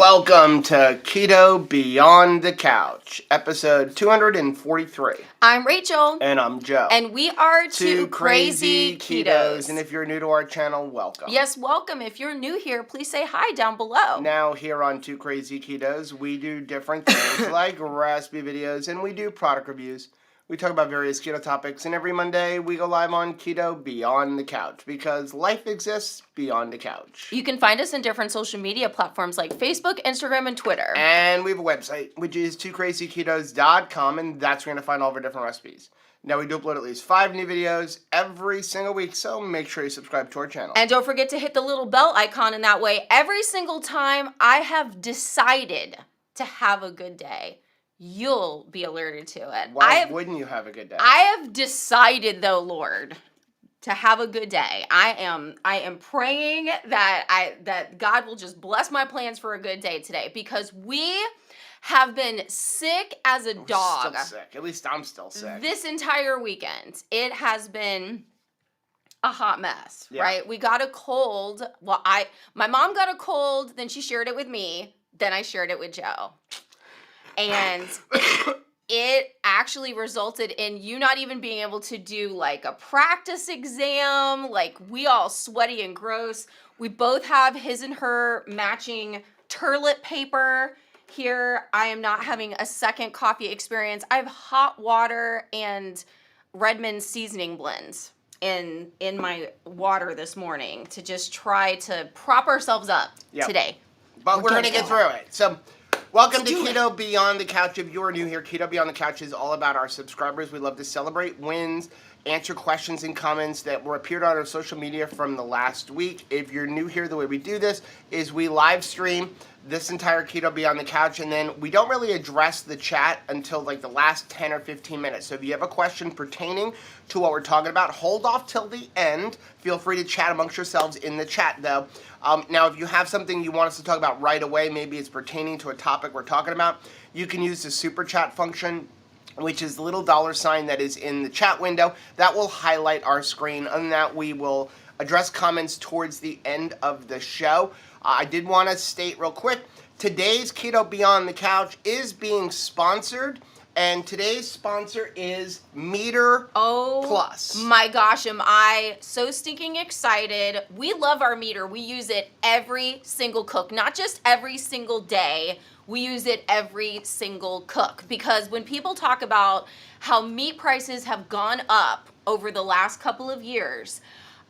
Welcome to Keto Beyond the Couch, episode 243. I'm Rachel. And I'm Joe. And we are two crazy ketos. And if you're new to our channel, welcome. Yes, welcome. If you're new here, please say hi down below. Now, here on Two Crazy Ketos, we do different things like recipe videos and we do product reviews. We talk about various keto topics, and every Monday we go live on Keto Beyond the Couch because life exists beyond the couch. You can find us in different social media platforms like Facebook, Instagram, and Twitter. And we have a website, which is twocrazyketos.com, and that's where you're going to find all of our different recipes. Now, we do upload at least 5 new videos every single week, so make sure you subscribe to our channel. And don't forget to hit the little bell icon, and that way, every single time I have decided to have a good day, you'll be alerted to it. Why wouldn't you have a good day? I have decided, though, Lord, to have a good day. I am praying that God will just bless my plans for a good day today, because we have been sick as a dog. Still sick. At least I'm still sick. This entire weekend, it has been a hot mess, right? We got a cold. Well, my mom got a cold, then she shared it with me, then I shared it with Joe. And it actually resulted in you not even being able to do like a practice exam. Like, we all sweaty and gross. We both have his and her matching toilet paper here. I am not having a second coffee experience. I have hot water and Redmond seasoning blends in my water this morning to just try to prop ourselves up today. But we're going to get through it. So, welcome to Keto Beyond the Couch. If you're new here, Keto Beyond the Couch is all about our subscribers. We love to celebrate wins, answer questions and comments that were appeared on our social media from the last week. If you're new here, the way we do this is we live stream this entire Keto Beyond the Couch, and then we don't really address the chat until like the last 10 or 15 minutes. So if you have a question pertaining to what we're talking about, hold off till the end. Feel free to chat amongst yourselves in the chat, though. Now, if you have something you want us to talk about right away, maybe it's pertaining to a topic we're talking about, you can use the super chat function, which is the little $ that is in the chat window. That will highlight our screen. Other than that, we will address comments towards the end of the show. I did want to state real quick, today's Keto Beyond the Couch is being sponsored, and today's sponsor is Meter Plus. Oh my gosh, am I so stinking excited. We love our meter. We use it every single cook, not just every single day. We use it every single cook, because when people talk about how meat prices have gone up over the last couple of years,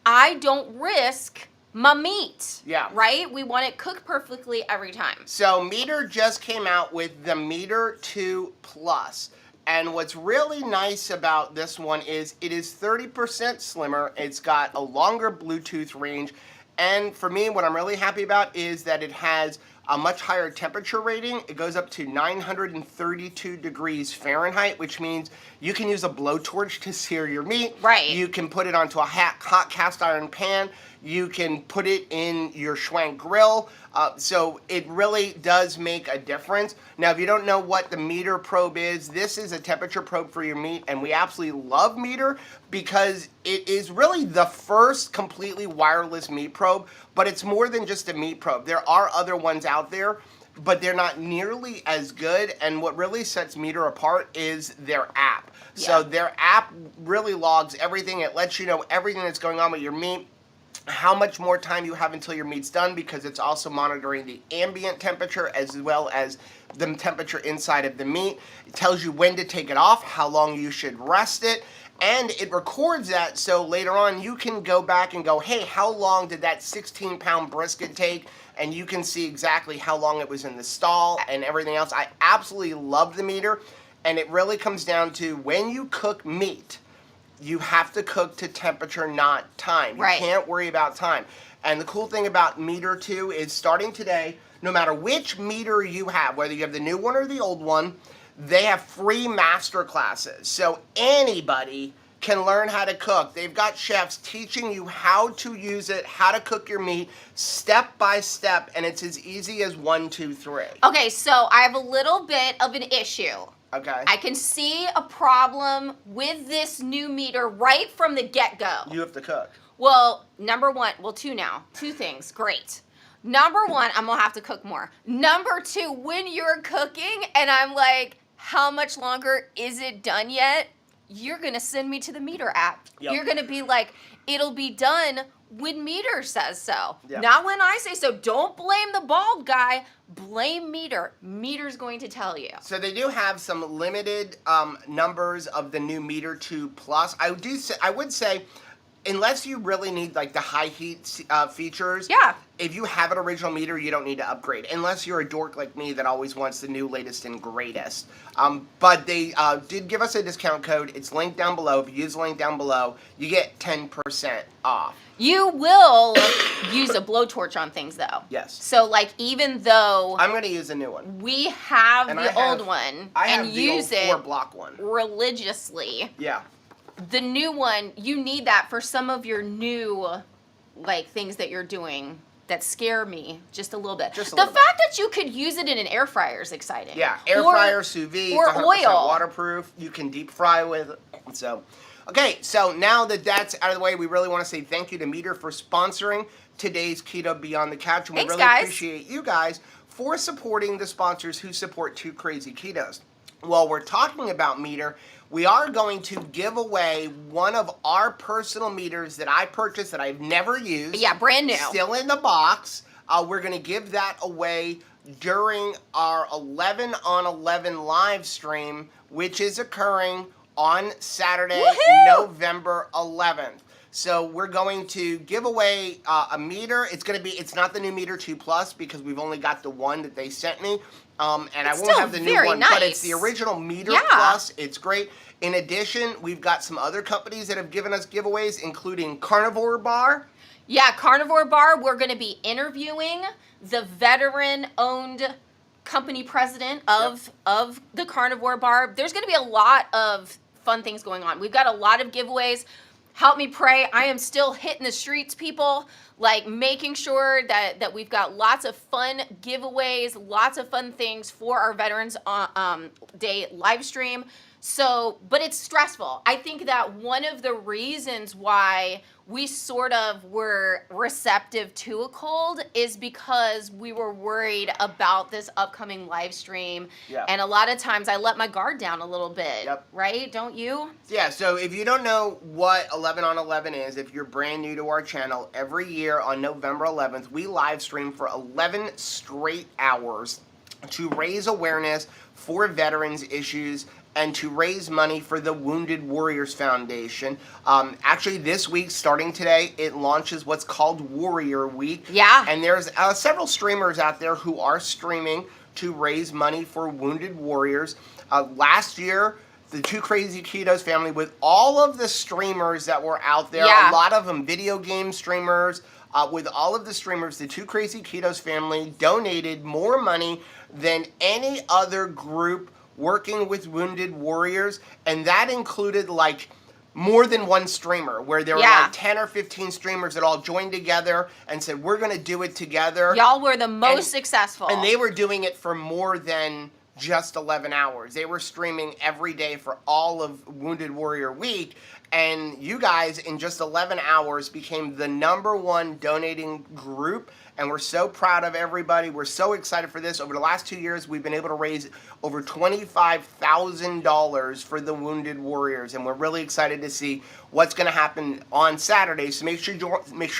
I don't risk my meat. Yeah. Right? We want it cooked perfectly every time. So Meter just came out with the Meter 2 Plus. And what's really nice about this one is it is 30% slimmer. It's got a longer Bluetooth range. And for me, what I'm really happy about is that it has a much higher temperature rating. It goes up to 932 degrees Fahrenheit, which means you can use a blowtorch to sear your meat. Right. You can put it onto a hot cast iron pan. You can put it in your Schwank grill. So it really does make a difference. Now, if you don't know what the Meter probe is, this is a temperature probe for your meat, and we absolutely love Meter because it is really the first completely wireless meat probe, but it's more than just a meat probe. There are other ones out there, but they're not nearly as good, and what really sets Meter apart is their app. Yeah. So their app really logs everything. It lets you know everything that's going on with your meat, how much more time you have until your meat's done, because it's also monitoring the ambient temperature as well as the temperature inside of the meat. It tells you when to take it off, how long you should rest it, and it records that so later on you can go back and go, hey, how long did that 16-pound brisket take? And you can see exactly how long it was in the stall and everything else. I absolutely love the Meter, and it really comes down to when you cook meat, you have to cook to temperature, not time. You can't worry about time. And the cool thing about Meter 2 is starting today, no matter which meter you have, whether you have the new one or the old one, they have free master classes. So anybody can learn how to cook. They've got chefs teaching you how to use it, how to cook your meat, step by step, and it's as easy as 1, 2, 3. Okay, so I have a little bit of an issue. Okay. I can see a problem with this new meter right from the get-go. You have to cook. Well, number one, well, two now. Two things. Great. Number one, I'm going to have to cook more. Number two, when you're cooking and I'm like, how much longer is it done yet? You're going to send me to the Meter app. Yep. You're going to be like, it'll be done when Meter says so. Yep. Not when I say so. Don't blame the bald guy. Blame Meter. Meter's going to tell you. So they do have some limited numbers of the new Meter 2 Plus. I would say, unless you really need like the high heat features, Yeah. if you have an original meter, you don't need to upgrade. Unless you're a dork like me that always wants the new, latest, and greatest. But they did give us a discount code. It's linked down below. If you use the link down below, you get 10% off. You will use a blowtorch on things, though. Yes. So, like, even though I'm going to use a new one. we have And the old one I and have the use old it 4-block one. religiously, Yeah. the new one, you need that for some of your new, like, things that you're doing that scare me just a little bit. Just a the little fact that you could use it in an air fryer is exciting. Yeah, air fryer, sous vide, or it's 100% oil. waterproof. You can deep fry with it. So, okay, so now that that's out of the way, we really want to say thank you to Meter for sponsoring today's Keto Beyond the Couch. And Thanks, we really guys. appreciate you guys for supporting the sponsors who support Two Crazy Ketos. While we're talking about Meter, we are going to give away one of our personal meters that I purchased that I've never used. Yeah, brand new. Still in the box. We're going to give that away during our 11 on 11 live stream, which is occurring on Saturday, Woohoo! November 11th. So we're going to give away a meter. It's not the new Meter 2 Plus because we've only got the one that they sent me. And It's I won't still have the new very one, but it's nice. the original Meter Yeah. Plus. It's great. In addition, we've got some other companies that have given us giveaways, including Carnivore Bar. Yeah, Carnivore Bar, we're going to be interviewing the veteran-owned company president of the Carnivore Bar. There's going to be a lot of fun things going on. We've got a lot of giveaways. Help me pray. I am still hitting the streets, people, like making sure that we've got lots of fun giveaways, lots of fun things for our Veterans Day live stream. So, but it's stressful. I think that one of the reasons why we sort of were receptive to a cold is because we were worried about this upcoming live stream. Yeah. And a lot of times I let my guard down a little bit, Yep. right? Don't you? Yeah, so if you don't know what 11 on 11 is, if you're brand new to our channel, every year on November 11th, we live stream for 11 straight hours to raise awareness for veterans issues and to raise money for the Wounded Warriors Foundation. Actually, this week, starting today, it launches what's called Warrior Week. Yeah. And there's several streamers out there who are streaming to raise money for Wounded Warriors. Last year, the Two Crazy Ketos family, with all of the streamers that were out there, Yeah. a lot of them video game streamers, with all of the streamers, the Two Crazy Ketos family donated more money than any other group working with Wounded Warriors, and that included like more than one streamer, where there were like 10 or 15 streamers that all joined together and said, we're going to do it together. Y'all were the most successful. And they were doing it for more than just 11 hours. They were streaming every day for all of Wounded Warrior Week, and you guys in just 11 hours became the #1 donating group, and we're so proud of everybody. We're so excited for this. Over the last 2 years, we've been able to raise over $25,000 for the Wounded Warriors, and we're really excited to see what's going to happen on Saturday. So make sure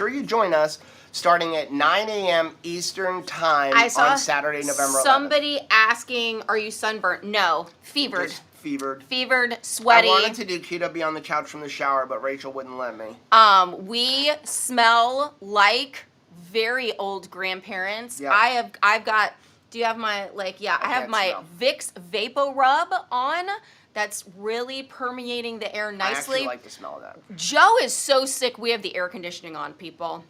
you join us starting at 9 a.m. Eastern Time on Saturday, November 11th. Somebody asking, are you sunburnt? No. Fevered. Just fevered. Fevered, sweaty. I wanted to do Keto Beyond the Couch from the shower, but Rachel wouldn't let me. We smell like very old grandparents. Yeah. I've got, do you have my, like, yeah, I have can't my smell. Vicks Vapor Rub on. That's really permeating the air I nicely. actually like the smell of that. Joe is so sick, we have the air conditioning on, people.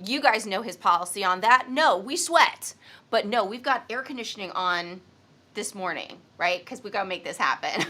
You guys know his policy on that. No, we sweat. But no, we've got air conditioning on this morning, right? Because we got to make this happen.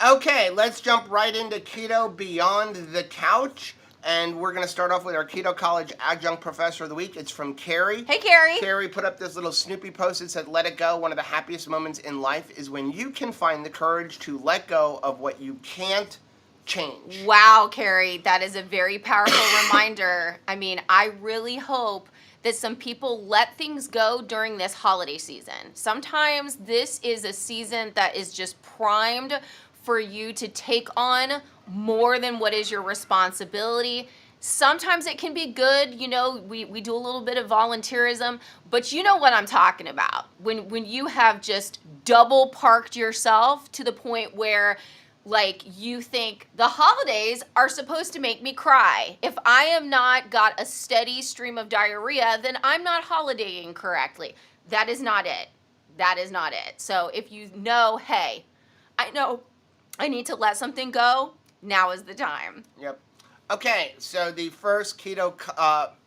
Okay, let's jump right into Keto Beyond the Couch. And we're going to start off with our Keto College Adjunct Professor of the Week. It's from Carrie. Hey, Carrie. Carrie put up this little Snoopy post that said, let it go. One of the happiest moments in life is when you can find the courage to let go of what you can't change. Wow, Carrie, that is a very powerful reminder. I mean, I really hope that some people let things go during this holiday season. Sometimes this is a season that is just primed for you to take on more than what is your responsibility. Sometimes it can be good, you know, we do a little bit of volunteerism, but you know what I'm talking about. When you have just double parked yourself to the point where like you think the holidays are supposed to make me cry. If I am not got a steady stream of diarrhea, then I'm not holidaying correctly. That is not it. That is not it. So if you know, hey, I know I need to let something go, now is the time. Yep. Okay, so the first keto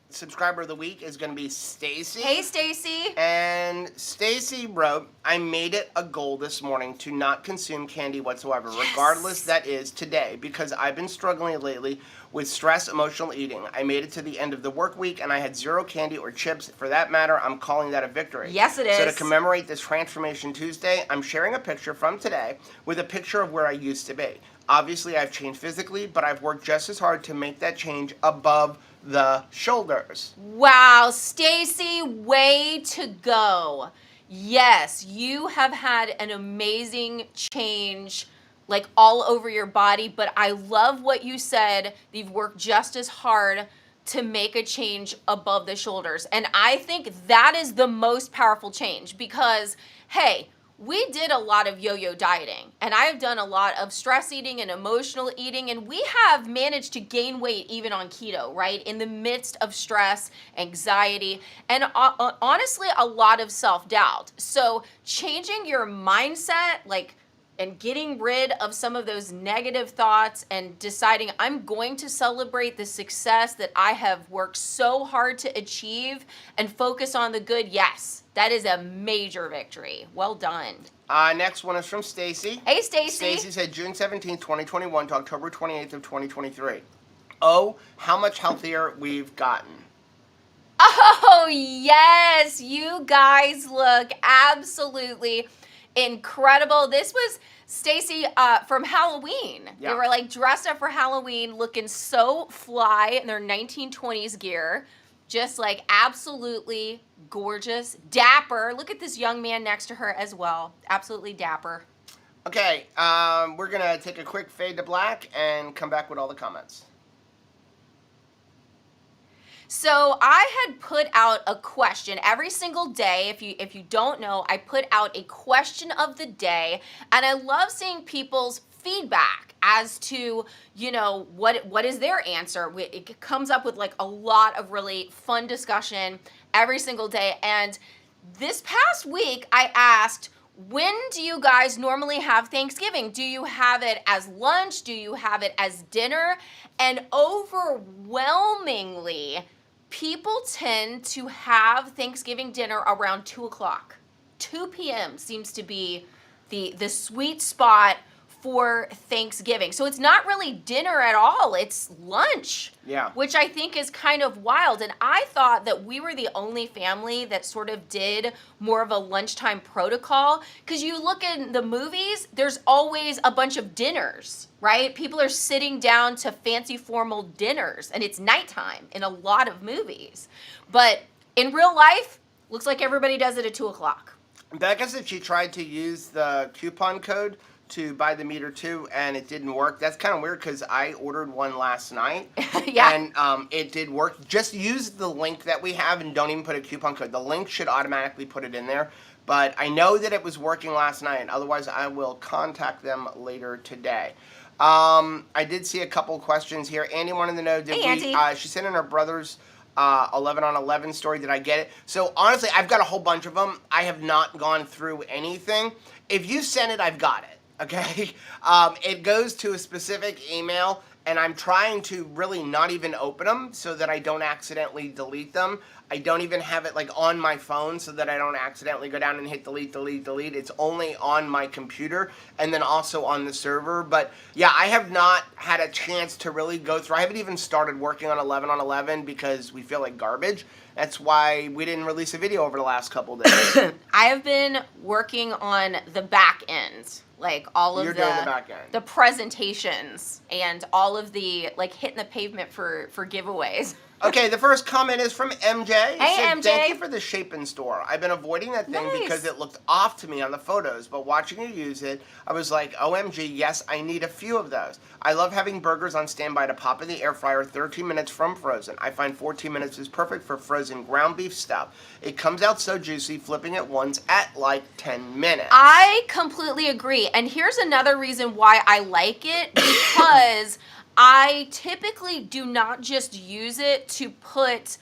subscriber of the week is going to be Stacy. Hey, Stacy. And Stacy wrote, I made it a goal this morning to not consume candy whatsoever, regardless that is today, because I've been struggling lately with stress, emotional eating. I made it to the end of the work week, and I had zero candy or chips. For that matter, I'm calling that a victory. Yes, it is. So to commemorate this Transformation Tuesday, I'm sharing a picture from today with a picture of where I used to be. Obviously, I've changed physically, but I've worked just as hard to make that change above the shoulders. Wow, Stacy, way to go. Yes, you have had an amazing change like all over your body, but I love what you said. You've worked just as hard to make a change above the shoulders. And I think that is the most powerful change because, hey, we did a lot of yo-yo dieting, and I have done a lot of stress eating and emotional eating, and we have managed to gain weight even on keto, right? In the midst of stress, anxiety, and honestly, a lot of self-doubt. So changing your mindset, like, and getting rid of some of those negative thoughts and deciding I'm going to celebrate the success that I have worked so hard to achieve and focus on the good, yes, that is a major victory. Well done. Next one is from Stacy. Hey, Stacy. Stacy said June 17th, 2021 to October 28th of 2023. Oh, how much healthier we've gotten. Oh, yes. You guys look absolutely incredible. This was Stacy from Halloween. Yeah. They were like dressed up for Halloween, looking so fly in their 1920s gear. Just like absolutely gorgeous, dapper. Look at this young man next to her as well. Absolutely dapper. Okay, we're going to take a quick fade to black and come back with all the comments. So I had put out a question every single day. If you don't know, I put out a question of the day, and I love seeing people's feedback as to, you know, what is their answer. It comes up with like a lot of really fun discussion every single day. And this past week I asked, when do you guys normally have Thanksgiving? Do you have it as lunch? Do you have it as dinner? And overwhelmingly, people tend to have Thanksgiving dinner around 2 o'clock. 2 p.m. seems to be the sweet spot for Thanksgiving. So it's not really dinner at all, it's lunch. Yeah. Which I think is kind of wild. And I thought that we were the only family that sort of did more of a lunchtime protocol. Because you look in the movies, there's always a bunch of dinners, right? People are sitting down to fancy formal dinners, and it's nighttime in a lot of movies. But in real life, looks like everybody does it at 2 o'clock. Becca said she tried to use the coupon code to buy the meter too, and it didn't work. That's kind of weird because I ordered one last night. Yeah. And it did work. Just use the link that we have and don't even put a coupon code. The link should automatically put it in there. But I know that it was working last night. Otherwise, I will contact them later today. I did see a couple questions here. Andy wanted to know, did Hey, we? Auntie. She sent in her brother's 11 on 11 story. Did I get it? So honestly, I've got a whole bunch of them. I have not gone through anything. If you sent it, I've got it. Okay, it goes to a specific email, and I'm trying to really not even open them so that I don't accidentally delete them. I don't even have it like on my phone so that I don't accidentally go down and hit delete, delete, delete. It's only on my computer and then also on the server. But yeah, I have not had a chance to really go through. I haven't even started working on 11 on 11 because we feel like garbage. That's why we didn't release a video over the last couple days. I have been working on the back end, like all of You're doing the back end. the presentations and all of the like hitting the pavement for giveaways. Okay, the first comment is from MJ. Hey, Said, MJ. Thank you for the shape-in store. I've been avoiding that thing Nice. because it looked off to me on the photos, but watching you use it, I was like, OMG, yes, I need a few of those. I love having burgers on standby to pop in the air fryer 13 minutes from frozen. I find 14 minutes is perfect for frozen ground beef stuff. It comes out so juicy, flipping it once at like 10 minutes. I completely agree. And here's another reason why I like it, because I typically do not just use it to put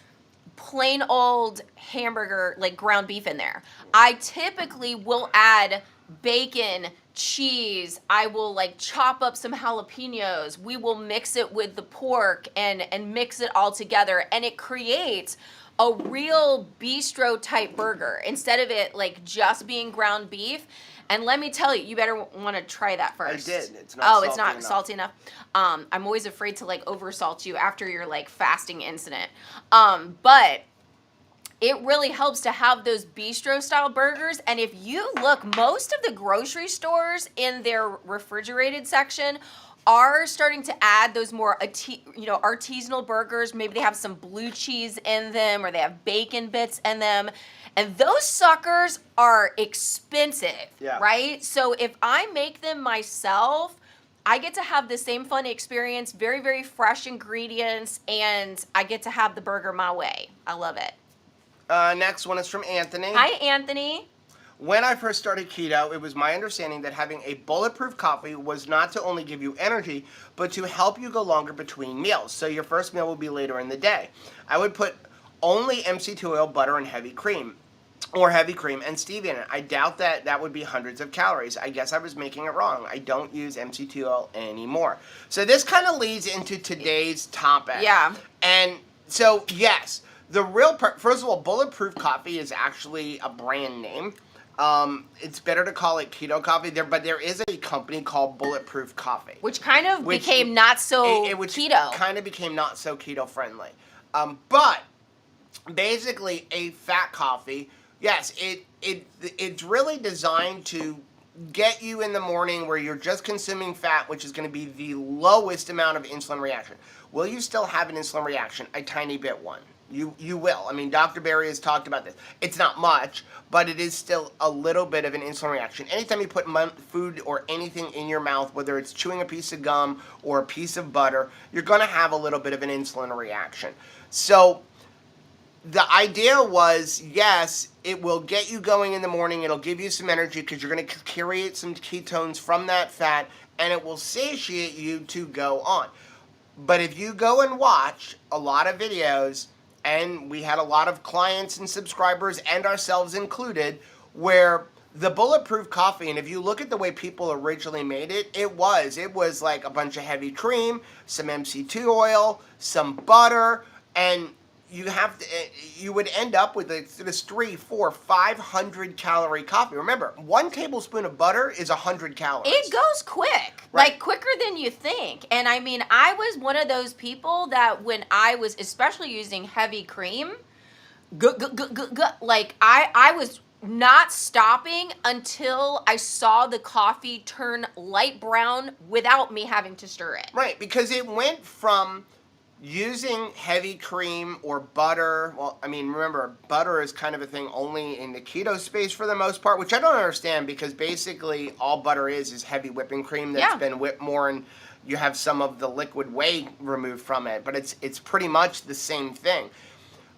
plain old hamburger, like ground beef in there. I typically will add bacon, cheese. I will like chop up some jalapenos. We will mix it with the pork and mix it all together, and it creates a real bistro type burger instead of it like just being ground beef. And let me tell you, you better want to try that first. I did. It's not it's not enough. salty enough. I'm always afraid to like oversalt you after your like fasting incident. But it really helps to have those bistro style burgers. And if you look, most of the grocery stores in their refrigerated section are starting to add those more artisanal burgers. Maybe they have some blue cheese in them, or they have bacon bits in them. And those suckers are expensive, right? So if I make them myself, I get to have the same fun experience, very, very fresh ingredients, and I get to have the burger my way. I love it. Next one is from Anthony. Hi, Anthony. When I first started keto, it was my understanding that having a bulletproof coffee was not to only give you energy, but to help you go longer between meals. So your first meal will be later in the day. I would put only MCT oil, butter, and heavy cream and stevia in it. I doubt that would be hundreds of calories. I guess I was making it wrong. I don't use MCT oil anymore. So this kind of leads into today's topic. Yeah. And so, yes, the real first of all, bulletproof coffee is actually a brand name. It's better to call it keto coffee there, but there is a company called Bulletproof Coffee, which kind of became not so keto. Kind of became not so keto friendly. But basically, a fat coffee. Yes, it's really designed to get you in the morning where you're just consuming fat, which is going to be the lowest amount of insulin reaction. Will you still have an insulin reaction? A tiny bit one. You will. I mean, Dr. Berry has talked about this. It's not much, but it is still a little bit of an insulin reaction. Anytime you put food or anything in your mouth, whether it's chewing a piece of gum or a piece of butter, you're going to have a little bit of an insulin reaction. So the idea was, yes, it will get you going in the morning. It'll give you some energy because you're going to create some ketones from that fat, and it will satiate you to go on. But if you go and watch a lot of videos, and we had a lot of clients and subscribers and ourselves included, where the bulletproof coffee, and if you look at the way people originally made it, it was like a bunch of heavy cream, some MCT oil, some butter, and you would end up with this 300, 400, 500 calorie coffee. Remember, 1 tablespoon of butter is 100 calories. It goes quick, right? Like quicker than you think. And I mean, I was one of those people that when I was especially using heavy cream, like I was not stopping until I saw the coffee turn light brown without me having to stir it. Right, because it went from using heavy cream or butter. Well, I mean, remember, butter is kind of a thing only in the keto space for the most part, which I don't understand, because basically all butter is heavy whipping cream that's been whipped more, and you have some of the liquid whey removed from it, but it's pretty much the same thing.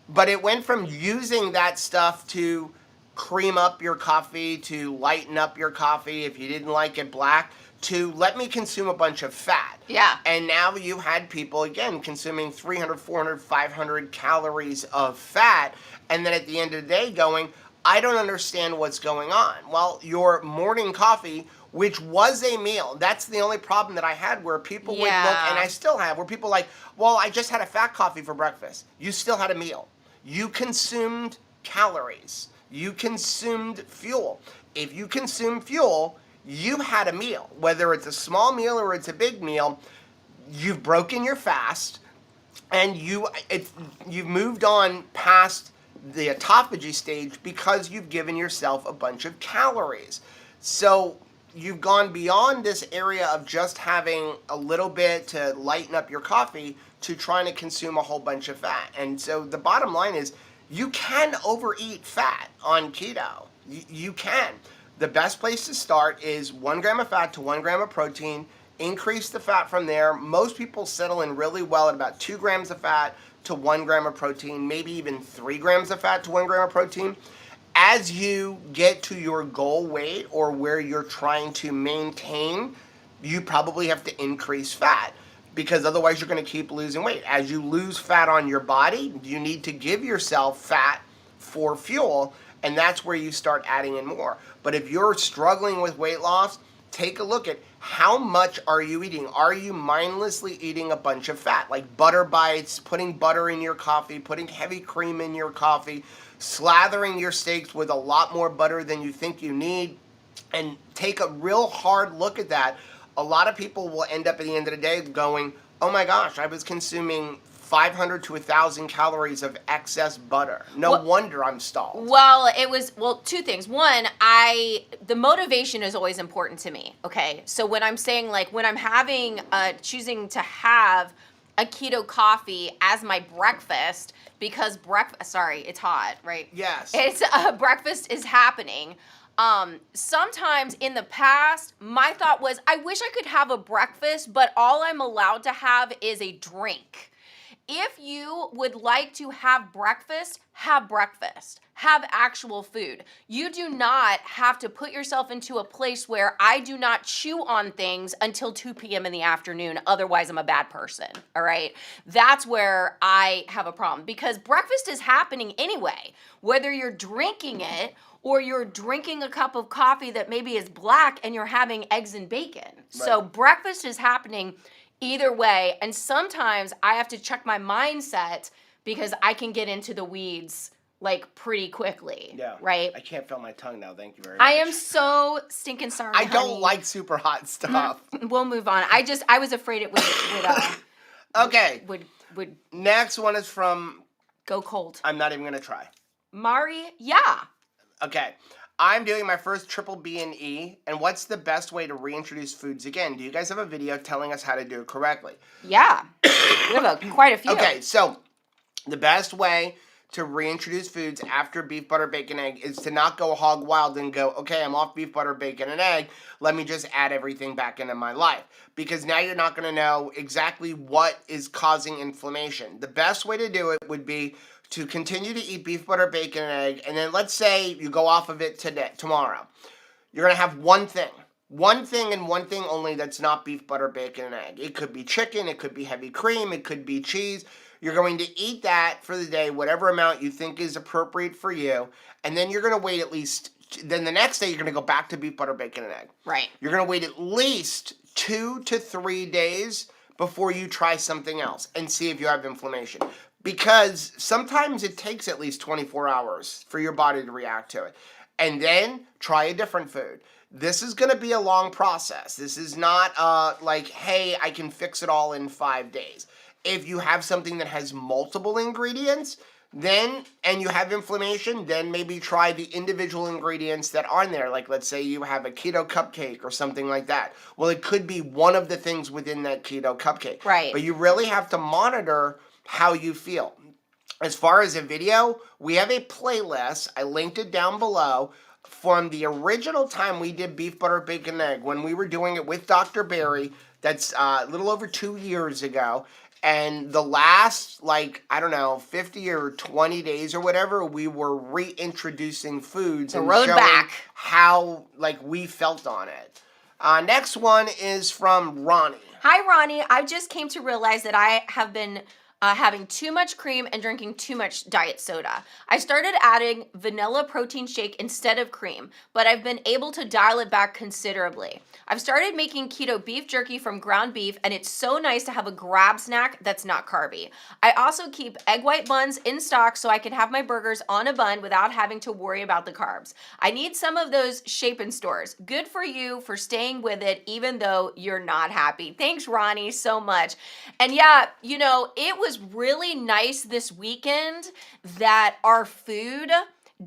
But it went from using that stuff to cream up your coffee, to lighten up your coffee if you didn't like it black, to let me consume a bunch of fat. Yeah. And now you had people, again, consuming 300, 400, 500 calories of fat, and then at the end of the day going, I don't understand what's going on. Well, your morning coffee, which was a meal, that's the only problem that I had, where people would look, and I still have, where people are like, well, I just had a fat coffee for breakfast. You still had a meal. You consumed calories. You consumed fuel. If you consume fuel, you had a meal. Whether it's a small meal or it's a big meal, you've broken your fast, and you've moved on past the autophagy stage because you've given yourself a bunch of calories. So you've gone beyond this area of just having a little bit to lighten up your coffee to trying to consume a whole bunch of fat. And so the bottom line is you can overeat fat on keto. You can. The best place to start is 1 gram of fat to 1 gram of protein. Increase the fat from there. Most people settle in really well at about 2 grams of fat to 1 gram of protein, maybe even 3 grams of fat to 1 gram of protein. As you get to your goal weight or where you're trying to maintain, you probably have to increase fat because otherwise you're going to keep losing weight. As you lose fat on your body, you need to give yourself fat for fuel, and that's where you start adding in more. But if you're struggling with weight loss, take a look at how much are you eating. Are you mindlessly eating a bunch of fat, like butter bites, putting butter in your coffee, putting heavy cream in your coffee, slathering your steaks with a lot more butter than you think you need? And take a real hard look at that. A lot of people will end up at the end of the day going, oh my gosh, I was consuming 500 to 1,000 calories of excess butter. No wonder I'm stalled. Well, it was, two things. One, the motivation is always important to me, okay? So when I'm saying, like, when I'm having, choosing to have a keto coffee as my breakfast, because sorry, it's hot, right? Yes. It's, breakfast is happening. Sometimes in the past, my thought was, I wish I could have a breakfast, but all I'm allowed to have is a drink. If you would like to have breakfast, have breakfast. Have actual food. You do not have to put yourself into a place where I do not chew on things until 2 p.m. in the afternoon. Otherwise, I'm a bad person. All right? That's where I have a problem because breakfast is happening anyway. Whether you're drinking it or you're drinking a cup of coffee that maybe is black and you're having eggs and bacon. Right. So breakfast is happening either way, and sometimes I have to check my mindset because I can get into the weeds like pretty quickly. Yeah. Right? I can't feel my tongue now. Thank you very much. I am so stinking sorry. I don't like super hot stuff. We'll move on. I was afraid it would okay. Would next one is from Go Cold. I'm not even gonna try. Mari, yeah. Okay. I'm doing my first triple B&E, and what's the best way to reintroduce foods again? Do you guys have a video telling us how to do it correctly? Yeah, we have quite a few. Okay, so the best way to reintroduce foods after beef, butter, bacon, egg is to not go hog wild and go, okay, I'm off beef, butter, bacon, and egg. Let me just add everything back into my life. Because now you're not going to know exactly what is causing inflammation. The best way to do it would be to continue to eat beef, butter, bacon, and egg, and then let's say you go off of it tomorrow. You're going to have one thing and one thing only that's not beef, butter, bacon, and egg. It could be chicken, it could be heavy cream, it could be cheese. You're going to eat that for the day, whatever amount you think is appropriate for you, and then you're going to wait at least, then the next day you're going to go back to beef, butter, bacon, and egg. Right. You're going to wait at least 2 to 3 days before you try something else and see if you have inflammation. Because sometimes it takes at least 24 hours for your body to react to it. And then try a different food. This is going to be a long process. This is not like, hey, I can fix it all in 5 days. If you have something that has multiple ingredients, then, and you have inflammation, then maybe try the individual ingredients that are in there. Like, let's say you have a keto cupcake or something like that. Well, it could be one of the things within that keto cupcake. Right. But you really have to monitor how you feel. As far as a video, we have a playlist. I linked it down below from the original time we did beef, butter, bacon, egg when we were doing it with Dr. Barry. That's a little over 2 years ago. And the last, 50 or 20 days or whatever, we were reintroducing foods and road showing back. how, we felt on it. Next one is from Ronnie. Hi, Ronnie. I just came to realize that I have been having too much cream and drinking too much diet soda. I started adding vanilla protein shake instead of cream, but I've been able to dial it back considerably. I've started making keto beef jerky from ground beef, and it's so nice to have a grab snack that's not carby. I also keep egg white buns in stock so I can have my burgers on a bun without having to worry about the carbs. I need some of those Shape-in stores. Good for you for staying with it even though you're not happy. Thanks, Ronnie, so much. And yeah, it was really nice this weekend that our food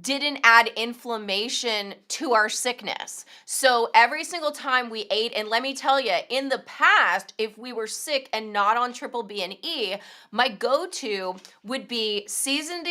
didn't add inflammation to our sickness. So every single time we ate, and let me tell you, in the past, if we were sick and not on triple B and E, my go-to would be seasoned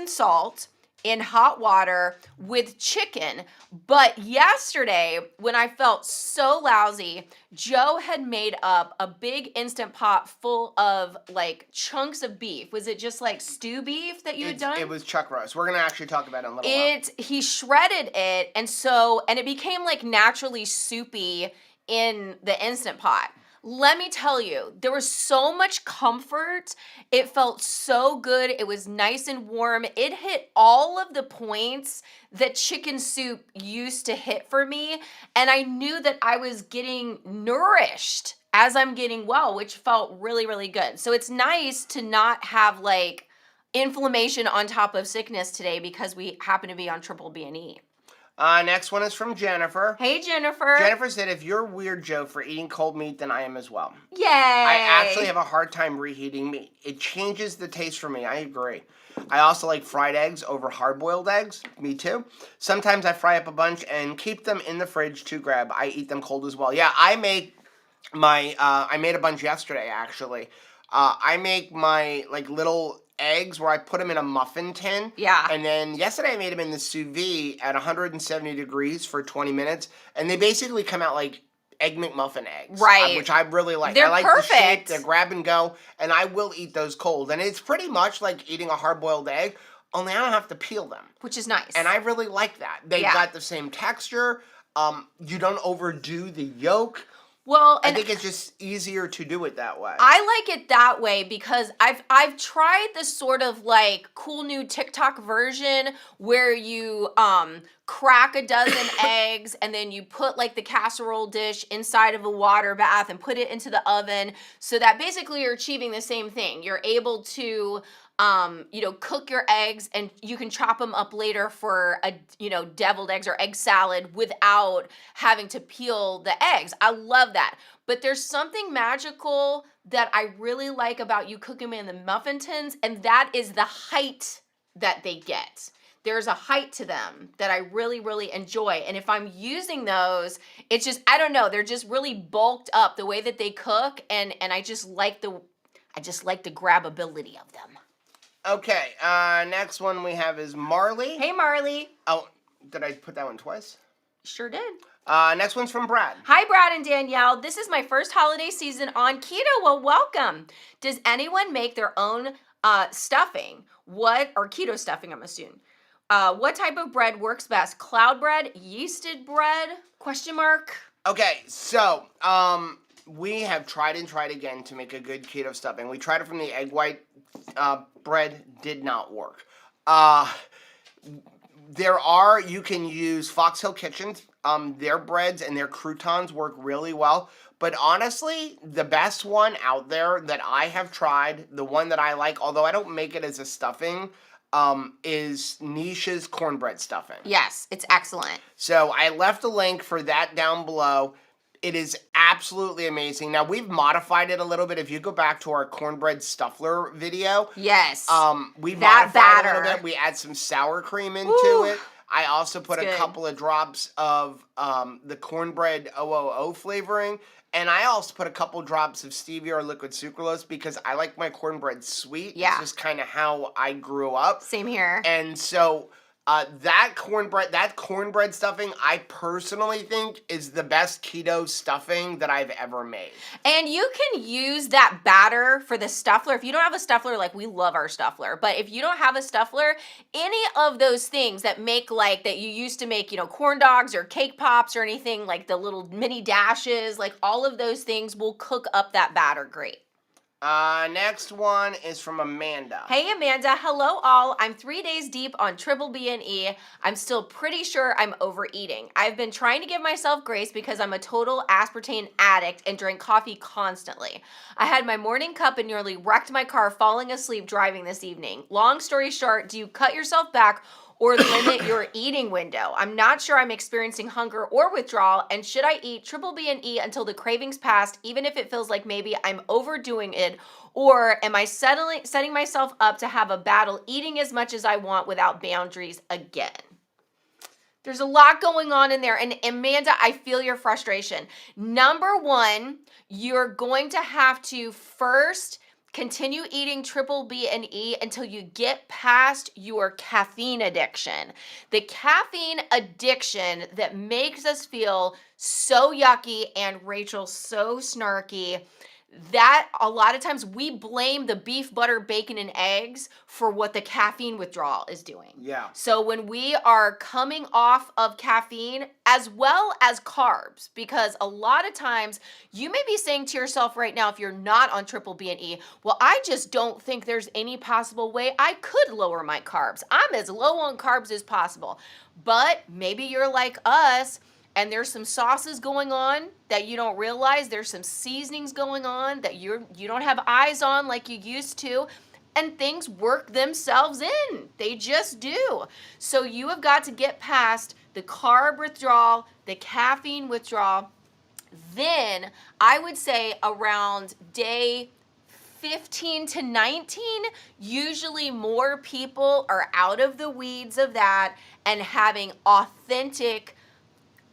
salt in hot water with chicken. But yesterday, when I felt so lousy, Joe had made up a big Instant Pot full of like chunks of beef. Was it just like stew beef that you had done? It was chuck roast. We're gonna actually talk about it in a little while. He shredded it, and it became like naturally soupy in the Instant Pot. Let me tell you, there was so much comfort. It felt so good. It was nice and warm. It hit all of the points that chicken soup used to hit for me. And I knew that I was getting nourished as I'm getting well, which felt really, really good. So it's nice to not have like inflammation on top of sickness today because we happen to be on triple B and E. Next one is from Jennifer. Hey, Jennifer. Jennifer said, if you're weird, Joe, for eating cold meat, then I am as well. Yay. I actually have a hard time reheating meat. It changes the taste for me. I agree. I also like fried eggs over hard-boiled eggs. Me too. Sometimes I fry up a bunch and keep them in the fridge to grab. I eat them cold as well. Yeah, I made a bunch yesterday, actually. I make my, like, little eggs where I put them in a muffin tin. Yeah. And then yesterday I made them in the sous vide at 170 degrees for 20 minutes. And they basically come out like Egg McMuffin eggs. Right. Which I really like. They're I like perfect. the shape, they're grab and go. And I will eat those cold. And it's pretty much like eating a hard-boiled egg, only I don't have to peel them. Which is nice. And I really like that. They've got the same texture. You don't overdo the yolk. Well, I think it's just easier to do it that way. I like it that way because I've tried this sort of like cool new TikTok version where you crack a dozen eggs and then you put like the casserole dish inside of a water bath and put it into the oven so that basically you're achieving the same thing. You're able to cook your eggs and you can chop them up later for deviled eggs or egg salad without having to peel the eggs. I love that. But there's something magical that I really like about you cooking them in the muffin tins, and that is the height that they get. There's a height to them that I really, really enjoy. And if I'm using those, it's just, I don't know, they're just really bulked up the way that they cook, and I just like the grabbability of them. Okay, next one we have is Marley. Hey, Marley. Oh, did I put that one twice? Sure did. Next one's from Brad. Hi, Brad and Danielle. This is my first holiday season on keto. Well, welcome. Does anyone make their own stuffing? Or keto stuffing, I'm assuming. What type of bread works best? Cloud bread, yeasted bread? Question mark. Okay, so we have tried and tried again to make a good keto stuffing. We tried it from the egg white bread, did not work. You can use Fox Hill Kitchens. Their breads and their croutons work really well. But honestly, the best one out there that I have tried, the one that I like, although I don't make it as a stuffing, is Nisha's cornbread stuffing. Yes, it's excellent. So I left a link for that down below. It is absolutely amazing. Now, we've modified it a little bit. If you go back to our cornbread stuffler video. Yes. We that modified batter. it a little bit. We add some sour cream into it. I also put a couple of drops of the cornbread OOO flavoring. And I also put a couple drops of stevia or liquid sucralose because I like my cornbread sweet. Yeah. It's just kind of how I grew up. Same here. And so that cornbread stuffing, I personally think is the best keto stuffing that I've ever made. And you can use that batter for the stuffler. If you don't have a stuffler, like we love our stuffler, but if you don't have a stuffler, any of those things that you used to make, corn dogs or cake pops or anything, like the little mini dashes, like all of those things will cook up that batter great. Next one is from Amanda. Hey, Amanda. Hello, all. I'm 3 days deep on triple B and E. I'm still pretty sure I'm overeating. I've been trying to give myself grace because I'm a total aspartame addict and drink coffee constantly. I had my morning cup and nearly wrecked my car falling asleep driving this evening. Long story short, do you cut yourself back or limit your eating window. I'm not sure I'm experiencing hunger or withdrawal, and should I eat triple B and E until the cravings pass, even if it feels like maybe I'm overdoing it, or am I setting myself up to have a battle eating as much as I want without boundaries again? There's a lot going on in there. And Amanda, I feel your frustration. Number one, you're going to have to first continue eating triple B and E until you get past your caffeine addiction. The caffeine addiction that makes us feel so yucky and Rachel so snarky, that a lot of times we blame the beef, butter, bacon, and eggs for what the caffeine withdrawal is doing. Yeah. So when we are coming off of caffeine as well as carbs, because a lot of times you may be saying to yourself right now, if you're not on triple B and E, well, I just don't think there's any possible way I could lower my carbs. I'm as low on carbs as possible. But maybe you're like us, and there's some sauces going on that you don't realize. There's some seasonings going on that you don't have eyes on like you used to. And things work themselves in. They just do. So you have got to get past the carb withdrawal, the caffeine withdrawal. Then I would say around day 15 to 19, usually more people are out of the weeds of that and having authentic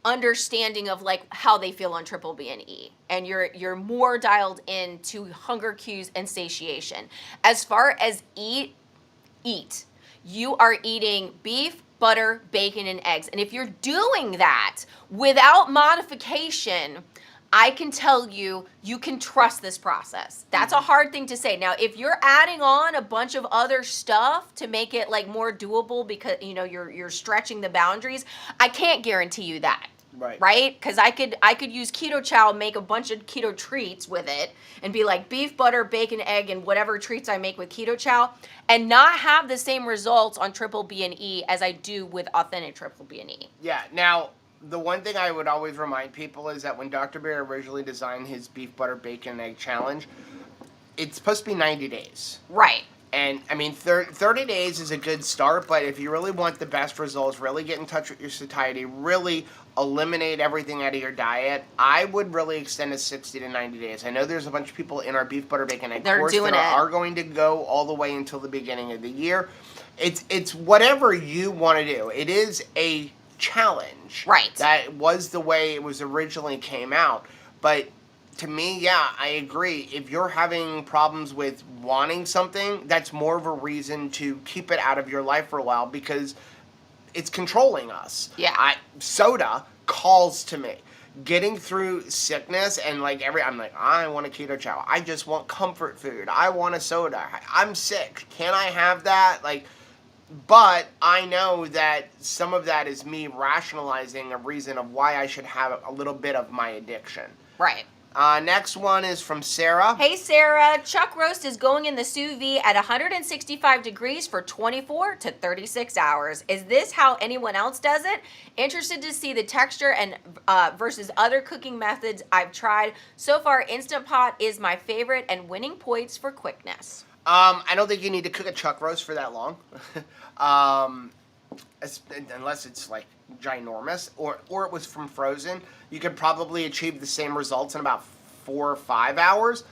understanding of like how they feel on triple B and E, and you're more dialed into hunger cues and satiation. As far as eat, you are eating beef, butter, bacon, and eggs, and if you're doing that without modification, I can tell you, you can trust this process. That's a hard thing to say. Now, if you're adding on a bunch of other stuff to make it like more doable because you're stretching the boundaries, I can't guarantee you that. Right? Because I could use keto chow, make a bunch of keto treats with it, and be like beef, butter, bacon, egg, and whatever treats I make with keto chow, and not have the same results on triple B and E as I do with authentic triple B and E. Yeah. Now, the one thing I would always remind people is that when Dr. Bear originally designed his beef, butter, bacon, and egg challenge, it's supposed to be 90 days. Right. And, I mean, 30 days is a good start, but if you really want the best results, really get in touch with your satiety, really eliminate everything out of your diet, I would really extend to 60 to 90 days. I know there's a bunch of people in our beef, butter, bacon, egg course that are going to go all the way until the beginning of the year. It's whatever you want to do. It is a challenge. Right. That was the way it was originally came out. But to me, yeah, I agree. If you're having problems with wanting something, that's more of a reason to keep it out of your life for a while because it's controlling us. Yeah. Soda calls to me. Getting through sickness and I'm like, I want a keto chow. I just want comfort food. I want a soda. I'm sick. Can I have that? But I know that some of that is me rationalizing a reason of why I should have a little bit of my addiction. Right. Next one is from Sarah. Hey, Sarah. Chuck roast is going in the sous vide at 165 degrees for 24 to 36 hours. Is this how anyone else does it? Interested to see the texture and versus other cooking methods I've tried. So far, Instant Pot is my favorite and winning points for quickness. I don't think you need to cook a chuck roast for that long. Unless it's like ginormous or it was from frozen, you could probably achieve the same results in about 4 or 5 hours.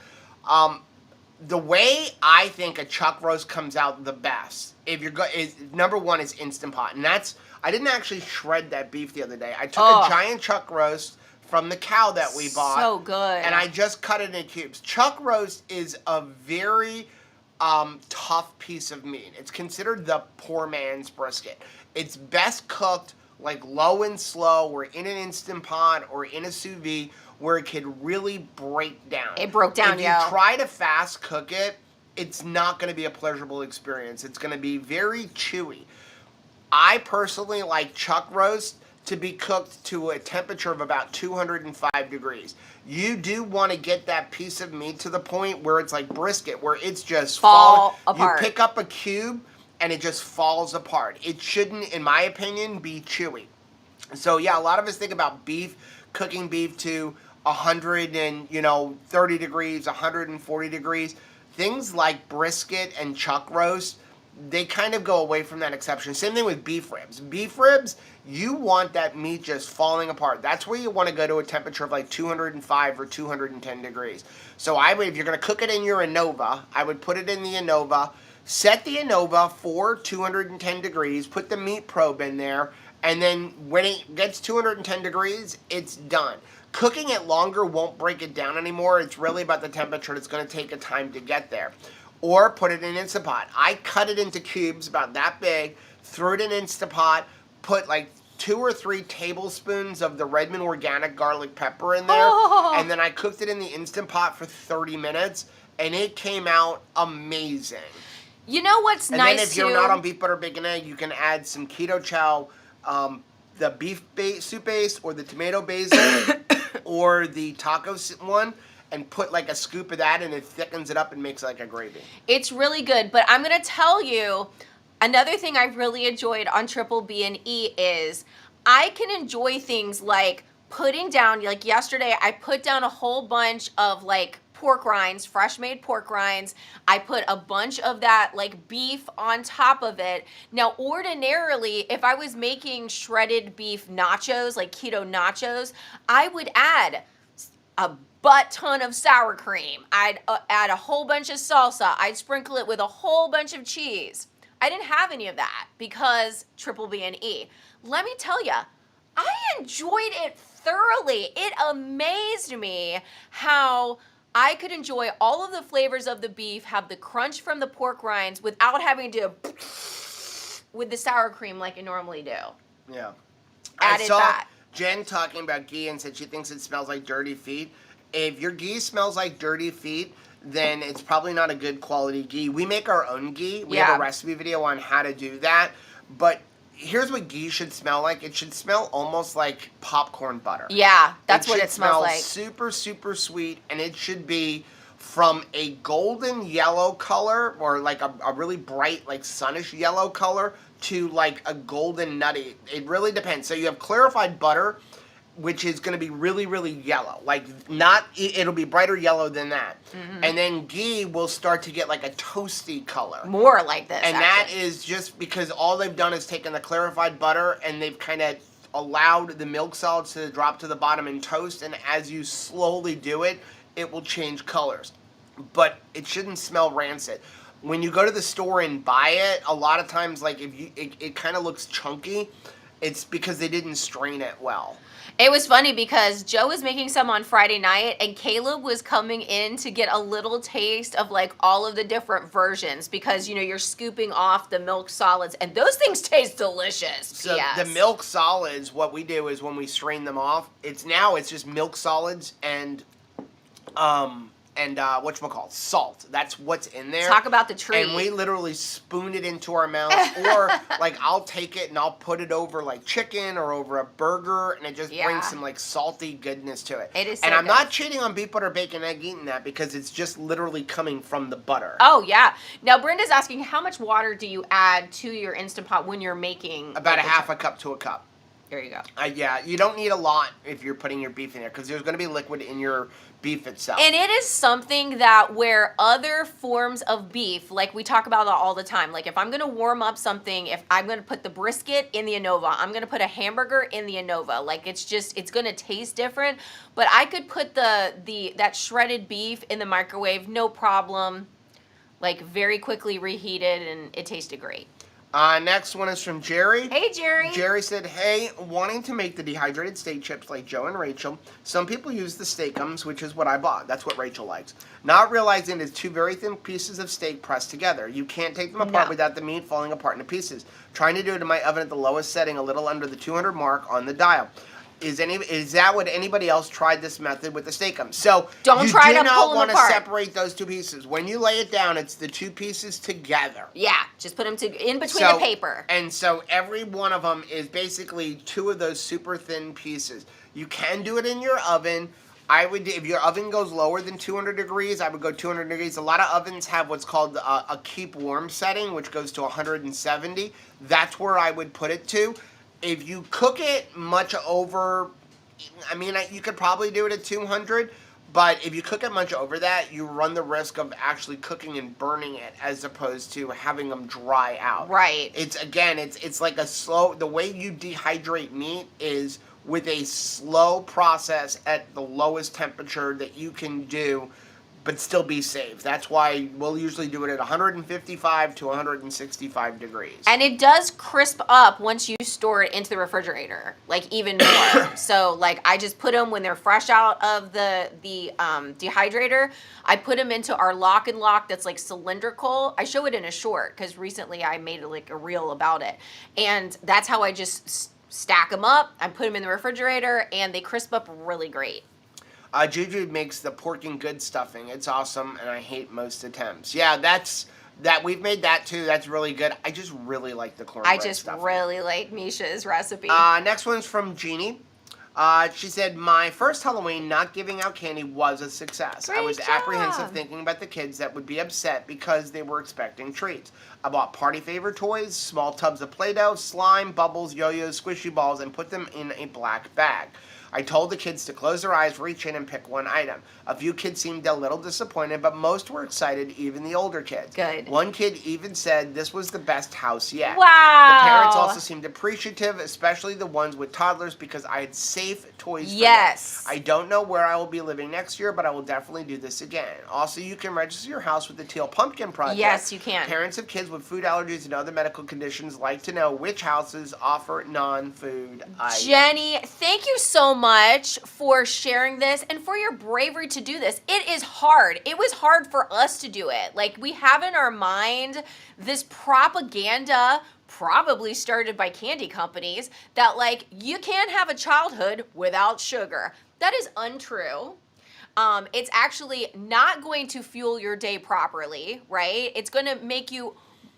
The way I think a chuck roast comes out the best, is number one is Instant Pot, and I didn't actually shred that beef the other day. I took a giant chuck roast from the cow that we bought, so good, and I just cut it in cubes. Chuck roast is a very tough piece of meat. It's considered the poor man's brisket. It's best cooked like low and slow, or in an Instant Pot, or in a sous vide, where it could really break down. It broke down, If you try to fast cook it, it's not going to be a pleasurable experience. It's going to be very chewy. I personally like chuck roast to be cooked to a temperature of about 205 degrees. You do want to get that piece of meat to the point where it's like brisket, where it's just fall apart. You pick up a cube and it just falls apart. It shouldn't, in my opinion, be chewy. So yeah, a lot of us think about cooking beef to 130 degrees, 140 degrees. Things like brisket and chuck roast, they kind of go away from that exception. Same thing with beef ribs. Beef ribs, you want that meat just falling apart. That's where you want to go to a temperature of like 205 or 210 degrees. So if you're going to cook it in your Innova, I would put it in the Innova, set the Innova for 210 degrees, put the meat probe in there, and then when it gets 210 degrees, it's done. Cooking it longer won't break it down anymore. It's really about the temperature. It's going to take a time to get there. Or put it in Instapot. I cut it into cubes about that big, threw it in Instapot, put like 2 or 3 tablespoons of the Redmond organic garlic pepper in there, and then I cooked it in the Instant Pot for 30 minutes, and it came out amazing. You know what's nice, And then if you're not on beef, butter, bacon, egg, you can add some keto chow, the beef soup base, or the tomato basil, or the taco one, and put like a scoop of that, and it thickens it up and makes like a gravy. It's really good, but I'm going to tell you, another thing I really enjoyed on Triple B and E is I can enjoy things like putting down, like yesterday, I put down a whole bunch of like pork rinds, fresh made pork rinds. I put a bunch of that like beef on top of it. Now, ordinarily, if I was making shredded beef nachos, like keto nachos, I would add a butt ton of sour cream. I'd add a whole bunch of salsa. I'd sprinkle it with a whole bunch of cheese. I didn't have any of that because Triple B and E. Let me tell you, I enjoyed it thoroughly. It amazed me how I could enjoy all of the flavors of the beef, have the crunch from the pork rinds without having to with the sour cream like you normally do. Yeah. Added that. Jen talking about ghee and said she thinks it smells like dirty feet. If your ghee smells like dirty feet, then it's probably not a good quality ghee. We make our own ghee. We have a recipe video on how to do that. But here's what ghee should smell like. It should smell almost like popcorn butter. Yeah, that's what it smells like. Super, super sweet, and it should be from a golden yellow color, or like a really bright, like sunish yellow color, to like a golden nutty. It really depends. So you have clarified butter, which is going to be really, really yellow. Like, it'll be brighter yellow than that. Mm-hmm. And then ghee will start to get like a toasty color. More like this, And actually. that is just because all they've done is taken the clarified butter and they've kind of allowed the milk solids to drop to the bottom and toast. And as you slowly do it, it will change colors. But it shouldn't smell rancid. When you go to the store and buy it, a lot of times, like, it kind of looks chunky. It's because they didn't strain it well. It was funny because Joe was making some on Friday night and Caleb was coming in to get a little taste of like all of the different versions because, you know, you're scooping off the milk solids and those things taste delicious. So P.S. the milk solids, what we do is when we strain them off, it's just milk solids and whatchamacallit, salt. That's what's in there. Talk about the treat. And we literally spoon it into our mouth, or like I'll take it and I'll put it over like chicken or over a burger, and it just brings some like salty goodness to it. It is. And so I'm good. not cheating on beef butter, bacon, egg eating that because it's just literally coming from the butter. Oh yeah. Now Brenda's asking, how much water do you add to your Instant Pot when you're making? About a half a cup to a cup. There you go. Yeah, you don't need a lot if you're putting your beef in there because there's going to be liquid in your beef itself. And it is something that where other forms of beef, like we talk about all the time, like if I'm going to warm up something, if I'm going to put the brisket in the Innova, I'm going to put a hamburger in the Innova, like it's going to taste different, but I could put that shredded beef in the microwave, no problem, like very quickly reheated, and it tasted great. Next one is from Jerry. Hey, Jerry. Jerry said, hey, wanting to make the dehydrated steak chips like Joe and Rachel, some people use the Steakums, which is what I bought. That's what Rachel likes. Not realizing it's 2 very thin pieces of steak pressed together. You can't take them apart without the meat falling apart into pieces. Trying to do it in my oven at the lowest setting, a little under the 200 mark on the dial. Is that what anybody else tried this method with the Steakums? So don't try to pull them apart. You do not want to separate those 2 pieces. When you lay it down, it's the 2 pieces together. Yeah, just put them in between the paper. And so every one of them is basically 2 of those super thin pieces. You can do it in your oven. If your oven goes lower than 200 degrees, I would go 200 degrees. A lot of ovens have what's called a keep warm setting, which goes to 170. That's where I would put it to. If you cook it much over, I mean, you could probably do it at 200, But if you cook it much over that, you run the risk of actually cooking and burning it as opposed to having them dry out. Right. It's like a slow, the way you dehydrate meat is with a slow process at the lowest temperature that you can do, but still be safe. That's why we'll usually do it at 155 to 165 degrees. And it does crisp up once you store it into the refrigerator, like even more. So like I just put them when they're fresh out of the dehydrator. I put them into our lock and lock that's like cylindrical. I show it in a short because recently I made like a reel about it. And that's how I just stack them up. I put them in the refrigerator and they crisp up really great. Juju makes the pork and good stuffing. It's awesome, and I hate most attempts. Yeah, that we've made that too. That's really good. I just really like the cornbread stuffing. Really like Misha's recipe. Next one's from Jeannie. She said, my first Halloween not giving out candy was a success. Great I was job. apprehensive thinking about the kids that would be upset because they were expecting treats. I bought party favor toys, small tubs of Play-Doh, slime, bubbles, yo-yos, squishy balls, and put them in a black bag. I told the kids to close their eyes, reach in, and pick one item. A few kids seemed a little disappointed, but most were excited, even the older kids. Good. One kid even said this was the best house yet. Wow. The parents also seemed appreciative, especially the ones with toddlers, because I had safe toys for them. Yes. I don't know where I will be living next year, but I will definitely do this again. Also, you can register your house with the Teal Pumpkin Project. Yes, you can. Parents of kids with food allergies and other medical conditions like to know which houses offer non-food items. Jenny, thank you so much for sharing this and for your bravery to do this. It is hard. It was hard for us to do it. Like, we have in our mind this propaganda, probably started by candy companies, that like you can't have a childhood without sugar. That is untrue. It's actually not going to fuel your day properly, right? It's going to make you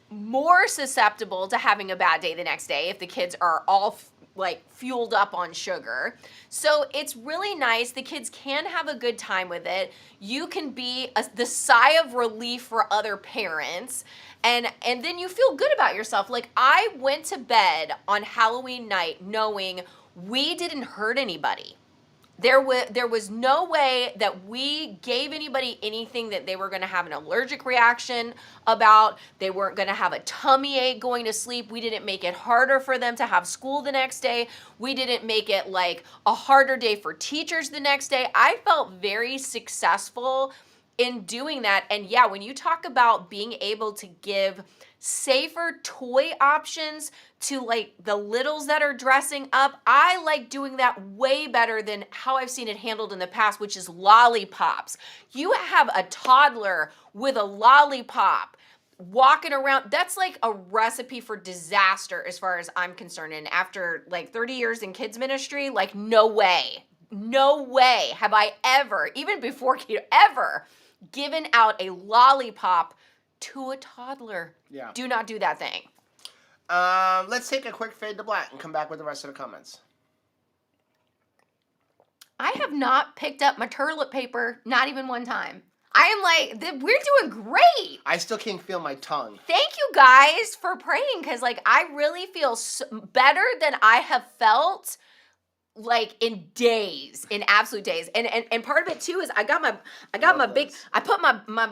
more susceptible to having a bad day the next day if the kids are all like fueled up on sugar. So it's really nice. The kids can have a good time with it. You can be the sigh of relief for other parents. And then you feel good about yourself. Like, I went to bed on Halloween night knowing we didn't hurt anybody. There was no way that we gave anybody anything that they were going to have an allergic reaction about. They weren't going to have a tummy ache going to sleep. We didn't make it harder for them to have school the next day. We didn't make it like a harder day for teachers the next day. I felt very successful in doing that. And yeah, when you talk about being able to give safer toy options to like the littles that are dressing up, I like doing that way better than how I've seen it handled in the past, which is lollipops. You have a toddler with a lollipop walking around. That's like a recipe for disaster as far as I'm concerned. And after like 30 years in kids ministry, like no way have I ever, even before keto, ever given out a lollipop to a toddler. Yeah. Do not do that thing. Let's take a quick fade to black and come back with the rest of the comments. I have not picked up my toilet paper, not even one time. I am like, we're doing great. I still can't feel my tongue. Thank you guys for praying, because like I really feel better than I have felt like in days, in absolute days. And part of it too is I put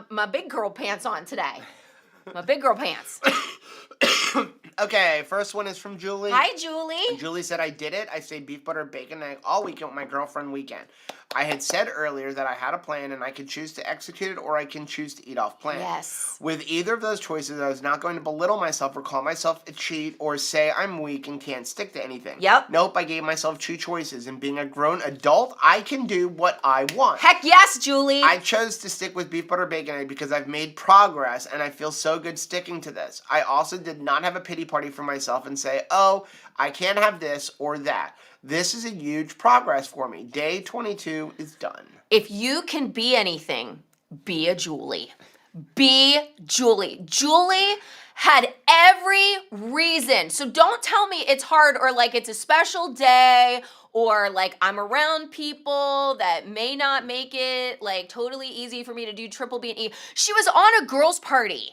my big girl pants on today. My big girl pants. Okay, first one is from Julie. Hi, Julie. And Julie said, I did it. I stayed beef, butter, bacon, and egg all weekend with my girlfriend weekend. I had said earlier that I had a plan and I could choose to execute it or I can choose to eat off plan. Yes. With either of those choices, I was not going to belittle myself or call myself a cheat or say I'm weak and can't stick to anything. Yep. Nope, I gave myself two choices. And being a grown adult, I can do what I want. Heck yes, Julie. I chose to stick with beef, butter, bacon, egg because I've made progress and I feel so good sticking to this. I also did not have a pity party for myself and say, oh, I can't have this or that. This is a huge progress for me. Day 22 is done. If you can be anything, be a Julie. Be Julie. Julie had every reason. So don't tell me it's hard or like it's a special day or like I'm around people that may not make it like totally easy for me to do triple B and E. She was on a girl's party.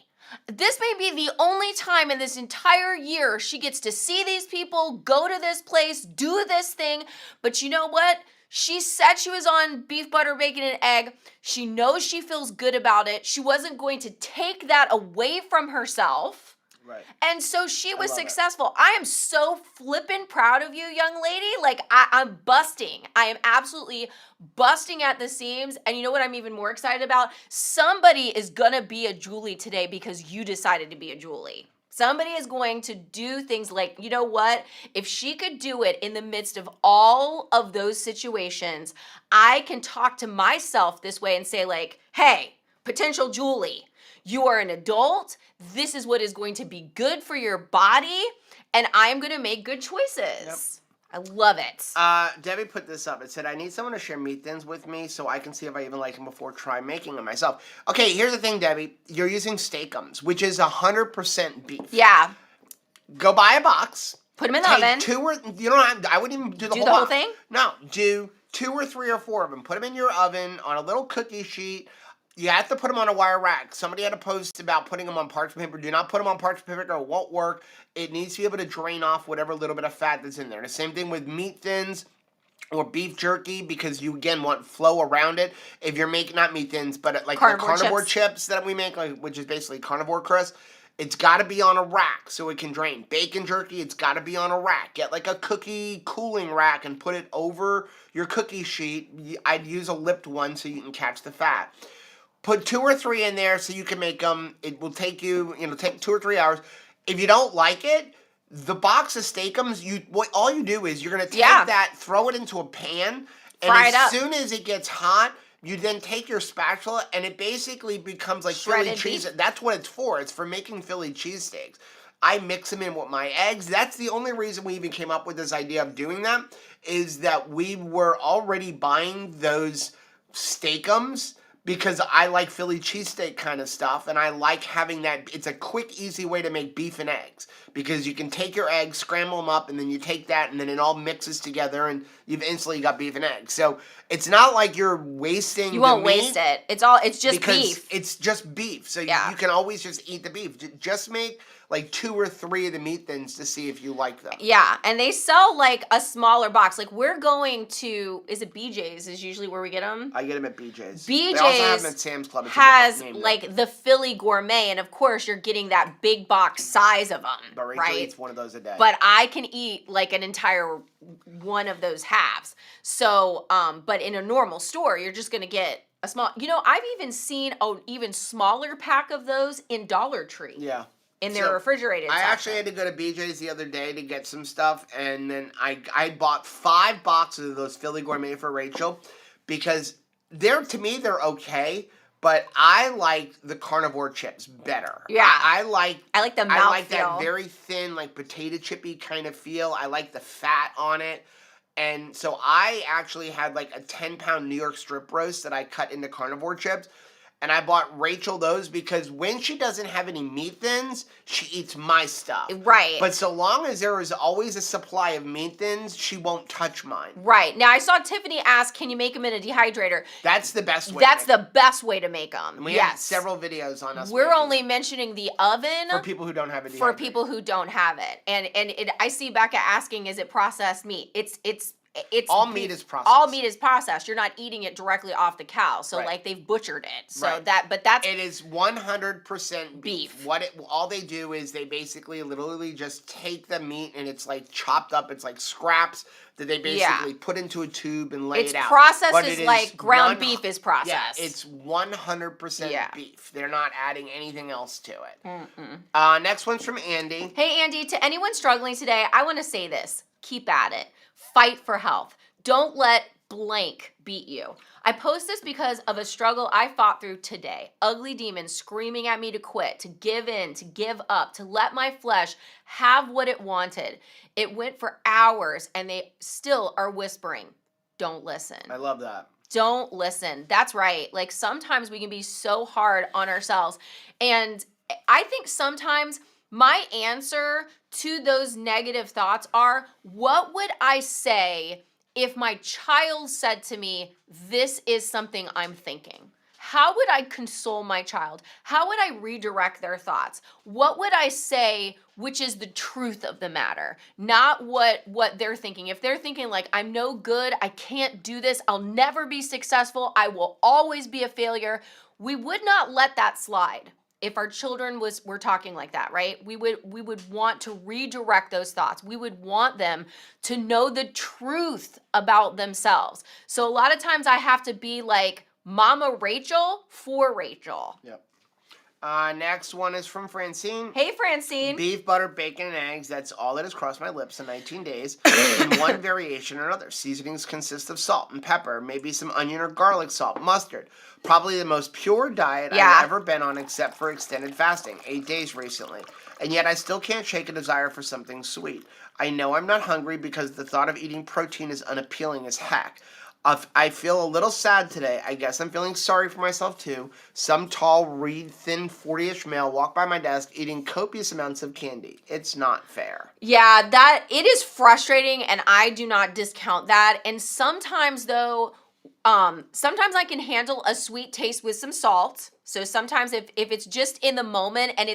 This may be the only time in this entire year she gets to see these people, go to this place, do this thing. But you know what? She said she was on beef, butter, bacon, and egg. She knows she feels good about it. She wasn't going to take that away from herself. Right. And so she was successful. I am so flippin' proud of you, young lady. Like, I'm busting. I am absolutely busting at the seams. And you know what I'm even more excited about? Somebody is gonna be a Julie today because you decided to be a Julie. Somebody is going to do things like, you know what? If she could do it in the midst of all of those situations, I can talk to myself this way and say, like, hey, potential Julie, you are an adult. This is what is going to be good for your body, and I'm going to make good choices. Yep. I love it. Debbie put this up. It said, I need someone to share meat thins with me so I can see if I even like them before try making them myself. Okay, here's the thing, Debbie. You're using Steakums, which is 100% beef. Yeah. Go buy a box. Put them in the oven. You don't have, I wouldn't even do the whole thing? No, do 2 or 3 or 4 of them. Put them in your oven on a little cookie sheet. You have to put them on a wire rack. Somebody had a post about putting them on parchment paper. Do not put them on parchment paper or it won't work. It needs to be able to drain off whatever little bit of fat that's in there. The same thing with meat thins or beef jerky because you, again, want flow around it. If you're making, not meat thins, but like the carnivore chips that we make, like, which is basically carnivore crust, it's got to be on a rack so it can drain. Bacon jerky, it's got to be on a rack. Get like a cookie cooling rack and put it over your cookie sheet. I'd use a lipped one so you can catch the fat. Put 2 or 3 in there so you can make them. It will take you, take 2 or 3 hours. If you don't like it, the box of Steakums, all you do is you're going to take that, throw it into a pan, and as soon as it gets hot, you then take your spatula, and it basically becomes like Philly cheese. That's what it's for. It's for making Philly cheesesteaks. I mix them in with my eggs. That's the only reason we even came up with this idea of doing that, is that we were already buying those Steakums because I like Philly cheesesteak kind of stuff, and I like having that. It's a quick, easy way to make beef and eggs because you can take your eggs, scramble them up, and then you take that, and then it all mixes together, and you've instantly got beef and eggs. So it's not like you're wasting. You won't waste it. It's just beef. It's just beef. So you can always just eat the beef. Just make like 2 or 3 of the meat thins to see if you like them. Yeah, and they sell like a smaller box. Like we're going to, is it BJ's is usually where we get them? I get them at BJ's. BJ's they also have them at Sam's Club. Has like the Philly Gourmet, and of course you're getting that big box size of them, but Rachel eats one of those a day. But I can eat like an entire one of those halves. So, but in a normal store, you're just gonna get a small. I've even seen an even smaller pack of those in Dollar Tree. Yeah. In their refrigerated I actually had to go to BJ's the other day to get some stuff, and then I bought 5 boxes of those Philly Gourmet for Rachel because to me they're okay, but I like the carnivore chips better. Yeah, I like the mouthfeel. I like that very thin, like potato chippy kind of feel. I like the fat on it. And so I actually had like a 10-pound New York strip roast that I cut into carnivore chips. And I bought Rachel those because when she doesn't have any meat thins, she eats my stuff. Right. But so long as there is always a supply of meat thins, she won't touch mine. Right. Now, I saw Tiffany ask, can you make them in a dehydrator? That's the best way That's the best way to make them. And we have several videos on us. We're only mentioning the oven. For people who don't have a dehydrator. For people who don't have it. And I see Becca asking, is it processed meat? It's all meat is processed. All meat is processed. You're not eating it directly off the cow. So like they've butchered it. So that's it is 100% beef. All they do is they basically literally just take the meat and it's like chopped up. It's like scraps that they basically put into a tube and lay it out. It's processed like ground beef is processed. Yeah, it's 100% beef. They're not adding anything else to it. Next one's from Andy. Hey Andy, to anyone struggling today, I want to say this. Keep at it. Fight for health. Don't let blank beat you. I post this because of a struggle I fought through today. Ugly demons screaming at me to quit, to give in, to give up, to let my flesh have what it wanted. It went for hours and they still are whispering, don't listen. I love that. Don't listen. That's right. Like sometimes we can be so hard on ourselves. And I think sometimes my answer to those negative thoughts are, what would I say if my child said to me, this is something I'm thinking? how would I console my child? How would I redirect their thoughts? What would I say which is the truth of the matter, not what they're thinking. If they're thinking like, I'm no good, I can't do this, I'll never be successful, I will always be a failure, we would not let that slide. If our children were talking like that, right? We would want to redirect those thoughts. We would want them to know the truth about themselves. So a lot of times I have to be like Mama Rachel for Rachel. Yep. Next one is from Francine. Hey, Francine. Beef, butter, bacon, and eggs. That's all that has crossed my lips in 19 days. In one variation or another. Seasonings consist of salt and pepper, maybe some onion or garlic salt, mustard. Probably the most pure diet I've ever been on except for extended fasting. 8 days recently. And yet I still can't shake a desire for something sweet. I know I'm not hungry because the thought of eating protein is unappealing as heck. I feel a little sad today. I guess I'm feeling sorry for myself too. Some tall, reed thin, 40-ish male walked by my desk eating copious amounts of candy. It's not fair. Yeah, that it is frustrating, and I do not discount that. And sometimes though, sometimes I can handle a sweet taste with some salt. So sometimes if it's just in the moment and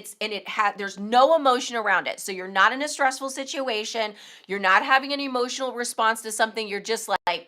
there's no emotion around it. So you're not in a stressful situation, you're not having an emotional response to something, you're just like,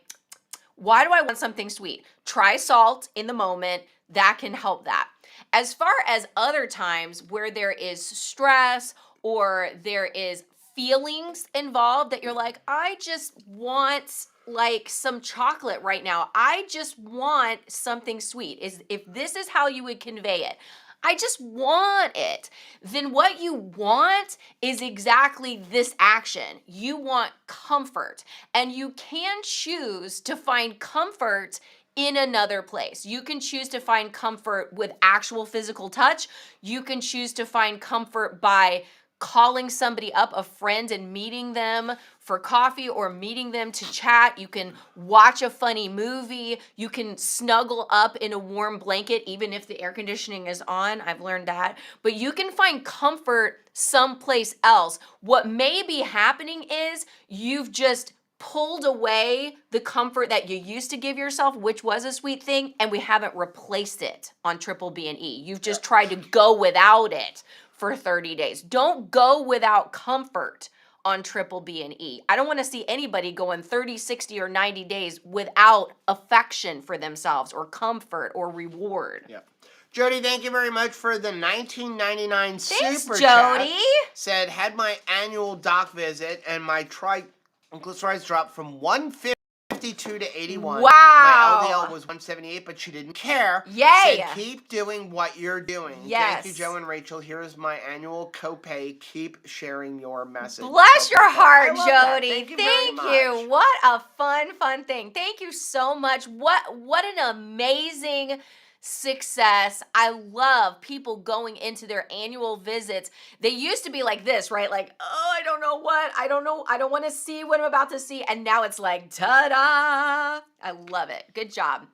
why do I want something sweet? Try salt in the moment. That can help that. As far as other times where there is stress or there is feelings involved that you're like, I just want like some chocolate right now. I just want something sweet. If this is how you would convey it. I just want it. Then what you want is exactly this action. You want comfort. And you can choose to find comfort in another place. You can choose to find comfort with actual physical touch. You can choose to find comfort by calling somebody up, a friend, and meeting them for coffee or meeting them to chat. You can watch a funny movie. You can snuggle up in a warm blanket, even if the air conditioning is on. I've learned that. But you can find comfort someplace else. What may be happening is you've just pulled away the comfort that you used to give yourself, which was a sweet thing, and we haven't replaced it on Triple B and E. You've just tried to go without it for 30 days. Don't go without comfort on Triple B and E. I don't want to see anybody going 30, 60, or 90 days without affection for themselves or comfort or reward. Yep. Jody, thank you very much for the $19.99 Thanks, super Jody. chat. Said, had my annual doc visit and my triglycerides dropped from 152 to 81. Wow. My LDL was 178, but she didn't care. Yay. Said, keep doing what you're doing. Yes. Thank you, Joe and Rachel. Here is my annual copay. Keep sharing your message. Bless your heart, I love that. Jody. Thank you very much. What a fun thing. Thank you so much. What an amazing success. I love people going into their annual visits. They used to be like this, right? Like, oh, I don't know what. I don't know. I don't want to see what I'm about to see. And now it's like, ta-da. I love it. Good job.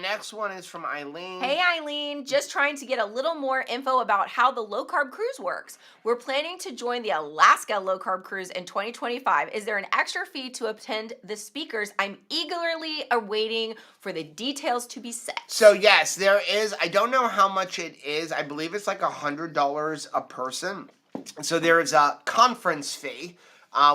Next one is from Eileen. Hey, Eileen. Just trying to get a little more info about how the low carb cruise works. We're planning to join the Alaska low carb cruise in 2025. Is there an extra fee to attend the speakers? I'm eagerly awaiting for the details to be set. So yes, there is. I don't know how much it is. I believe it's like $100 a person. So there is a conference fee,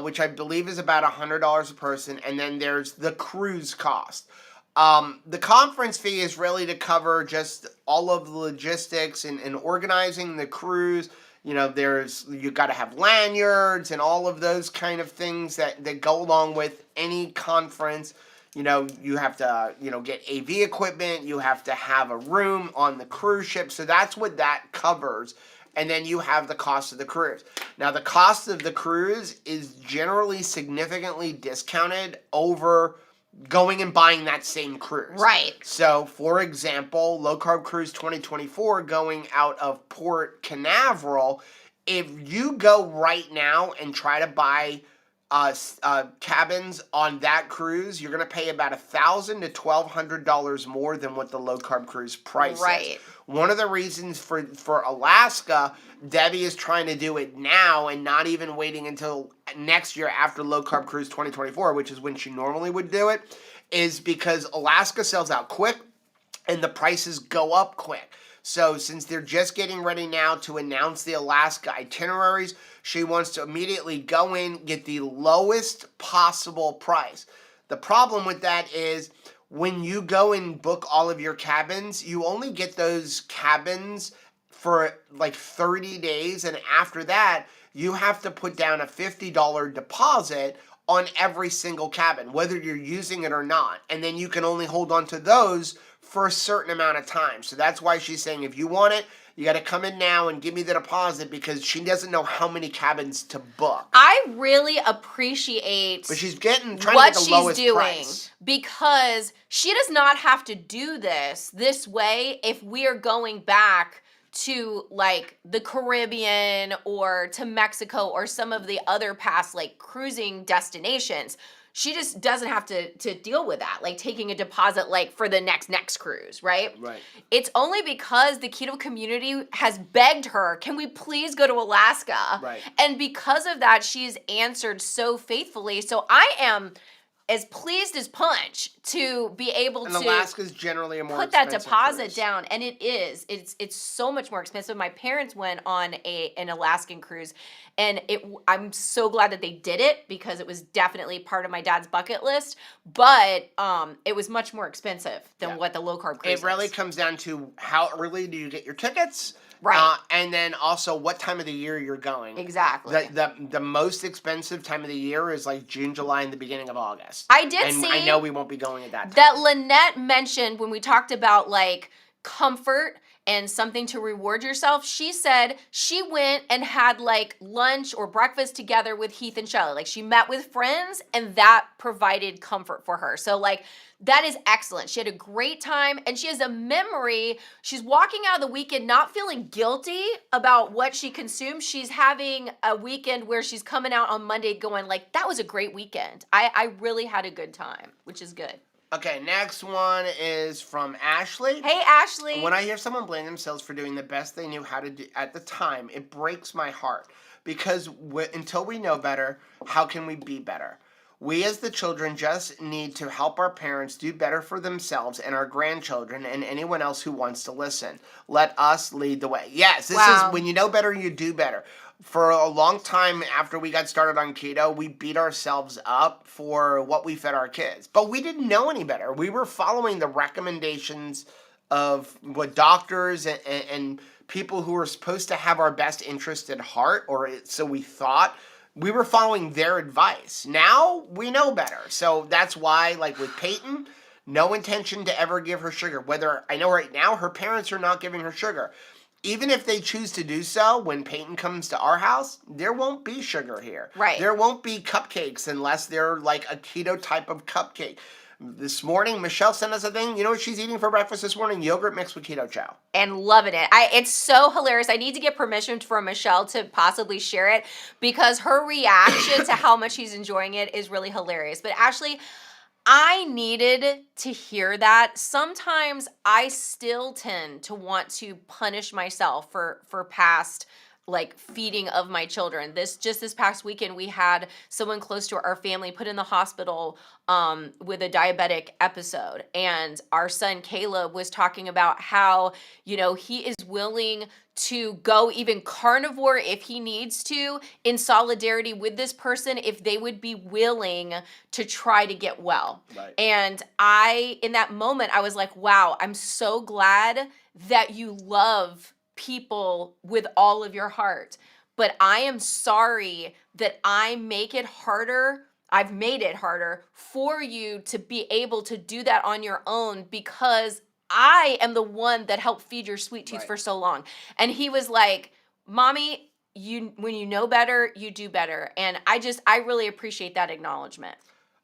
which I believe is about $100 a person. And then there's the cruise cost. The conference fee is really to cover just all of the logistics and organizing the cruise. You know, you got to have lanyards and all of those kind of things that go along with any conference. You know, you have to, get AV equipment. You have to have a room on the cruise ship. So that's what that covers. And then you have the cost of the cruise. Now, the cost of the cruise is generally significantly discounted over going and buying that same cruise. Right. So, for example, Low Carb Cruise 2024 going out of Port Canaveral, if you go right now and try to buy cabins on that cruise, you're going to pay about $1,000 to $1,200 more than what the Low Carb Cruise price is. One of the reasons for Alaska, Debbie is trying to do it now and not even waiting until next year after Low Carb Cruise 2024, which is when she normally would do it, is because Alaska sells out quick. and the prices go up quick. So since they're just getting ready now to announce the Alaska itineraries, she wants to immediately go in, get the lowest possible price. The problem with that is when you go and book all of your cabins, you only get those cabins for like 30 days. And after that, you have to put down a $50 deposit on every single cabin, whether you're using it or not. And then you can only hold on to those for a certain amount of time. So that's why she's saying if you want it, you got to come in now and give me the deposit, because she doesn't know how many cabins to book. I really appreciate But she's trying to what get the she's lowest doing price. because she does not have to do this way if we are going back to like the Caribbean or to Mexico or some of the other past like cruising destinations. She just doesn't have to deal with that, like taking a deposit like for the next cruise, right? Right. It's only because the keto community has begged her, can we please go to Alaska? Right. And because of that, she's answered so faithfully. So I am as pleased as punch to be able And to Alaska's generally a more put that expensive deposit cruise. down, and it's so much more expensive. My parents went on an Alaskan cruise, and I'm so glad that they did it because it was definitely part of my dad's bucket list, but it was much more expensive than what the low carb cruise It really is. comes down to how early do you get your tickets, Right. And then also what time of the year you're going. Exactly. The most expensive time of the year is like June, July, and the beginning of August. I did and see I know we won't be going at that time. that Lynette mentioned when we talked about like comfort and something to reward yourself. She said she went and had like lunch or breakfast together with Heath and Shelley. Like she met with friends and that provided comfort for her. So like that is excellent. She had a great time and she has a memory. She's walking out of the weekend not feeling guilty about what she consumed. She's having a weekend where she's coming out on Monday going like, that was a great weekend. I really had a good time, which is good. Okay, next one is from Ashley. Hey, Ashley. When I hear someone blame themselves for doing the best they knew how to do at the time, it breaks my heart. Because until we know better, how can we be better? We as the children just need to help our parents do better for themselves and our grandchildren and anyone else who wants to listen. Let us lead the way. Yes, this is when you know better, you do better. For a long time after we got started on keto, we beat ourselves up for what we fed our kids. But we didn't know any better. We were following the recommendations of what doctors and people who were supposed to have our best interest at heart, or so we thought. We were following their advice. Now we know better. So that's why, like with Peyton, no intention to ever give her sugar. Whether I know right now her parents are not giving her sugar. Even if they choose to do so, when Peyton comes to our house, there won't be sugar here. Right. There won't be cupcakes unless they're like a keto type of cupcake. This morning, Michelle sent us a thing. You know what she's eating for breakfast this morning? Yogurt mixed with keto chow. And loving it. It's so hilarious. I need to get permission from Michelle to possibly share it because her reaction to how much she's enjoying it is really hilarious. But Ashley, I needed to hear that. Sometimes I still tend to want to punish myself for past like feeding of my children. This past weekend, we had someone close to our family put in the hospital with a diabetic episode. And our son Caleb was talking about how, you know, he is willing to go even carnivore if he needs to in solidarity with this person if they would be willing to try to get well. Right. And in that moment, I was like, wow, I'm so glad that you love people with all of your heart. But I am sorry that I've made it harder for you to be able to do that on your own because I am the one that helped feed your sweet tooth for so long. And he was like, Mommy, when you know better, you do better. And I really appreciate that acknowledgement.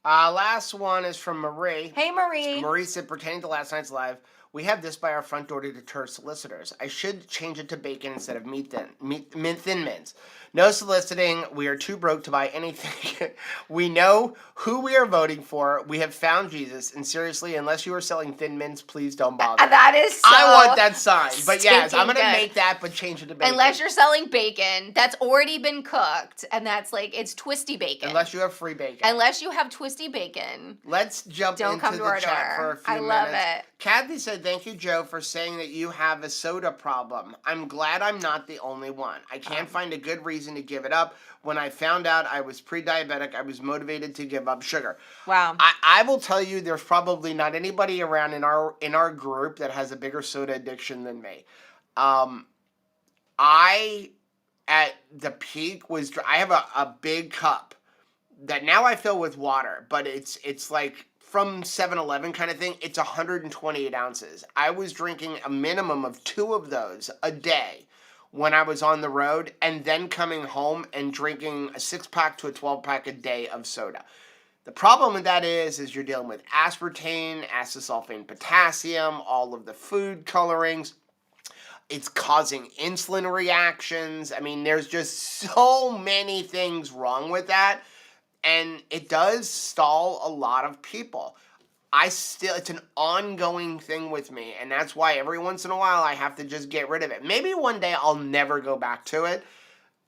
Last one is from Marie. Hey, Marie. Marie said, pertaining to last night's live, we have this by our front door to deter solicitors. I should change it to bacon instead of Thin Mints. No soliciting. We are too broke to buy anything. We know who we are voting for. We have found Jesus. And seriously, unless you are selling Thin Mints, please don't bother. That is so I want that sign. But yes, I'm going to good. make that, but change it to bacon. Unless you're selling bacon that's already been cooked, and that's like, it's twisty bacon. Unless you have free bacon. Unless you have twisty bacon. Let's jump into come to the our chat door. for a few I love minutes. it. Kathy said, said, thank you, Joe, for saying that you have a soda problem. I'm glad I'm not the only one. I can't find a good reason to give it up. When I found out I was pre-diabetic, I was motivated to give up sugar. Wow. I will tell you, there's probably not anybody around in our group that has a bigger soda addiction than me. I, at the peak, I have a big cup that now I fill with water, but it's like from 7-Eleven kind of thing. It's 128 ounces. I was drinking a minimum of 2 of those a day when I was on the road, and then coming home and drinking a 6-pack to a 12-pack a day of soda. The problem with that is you're dealing with aspartame, acesulfame potassium, all of the food colorings. It's causing insulin reactions. I mean, there's just so many things wrong with that. And it does stall a lot of people. It's an ongoing thing with me. And that's why every once in a while I have to just get rid of it. Maybe one day I'll never go back to it.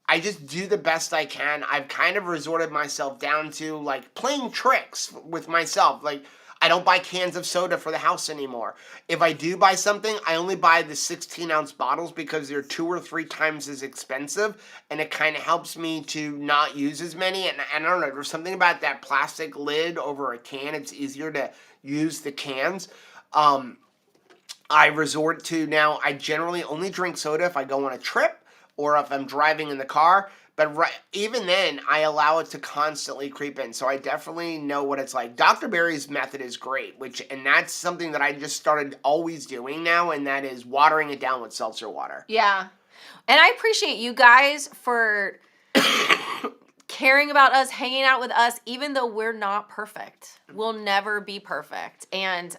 I just do the best I can. I've kind of resorted myself down to like playing tricks with myself. Like, I don't buy cans of soda for the house anymore. If I do buy something, I only buy the 16-ounce bottles because they're 2 or 3 times as expensive, and it kind of helps me to not use as many. And I don't know, there's something about that plastic lid over a can. It's easier to use the cans. I resort to now, I generally only drink soda if I go on a trip or if I'm driving in the car. But even then, I allow it to constantly creep in. So I definitely know what it's like. Dr. Berry's method is great, and that's something that I just started always doing now, and that is watering it down with seltzer water. Yeah. And I appreciate you guys for caring about us, hanging out with us, even though we're not perfect. We'll never be perfect. And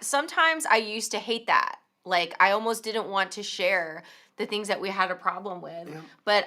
sometimes I used to hate that. Like, I almost didn't want to share the things that we had a problem with. Yeah. But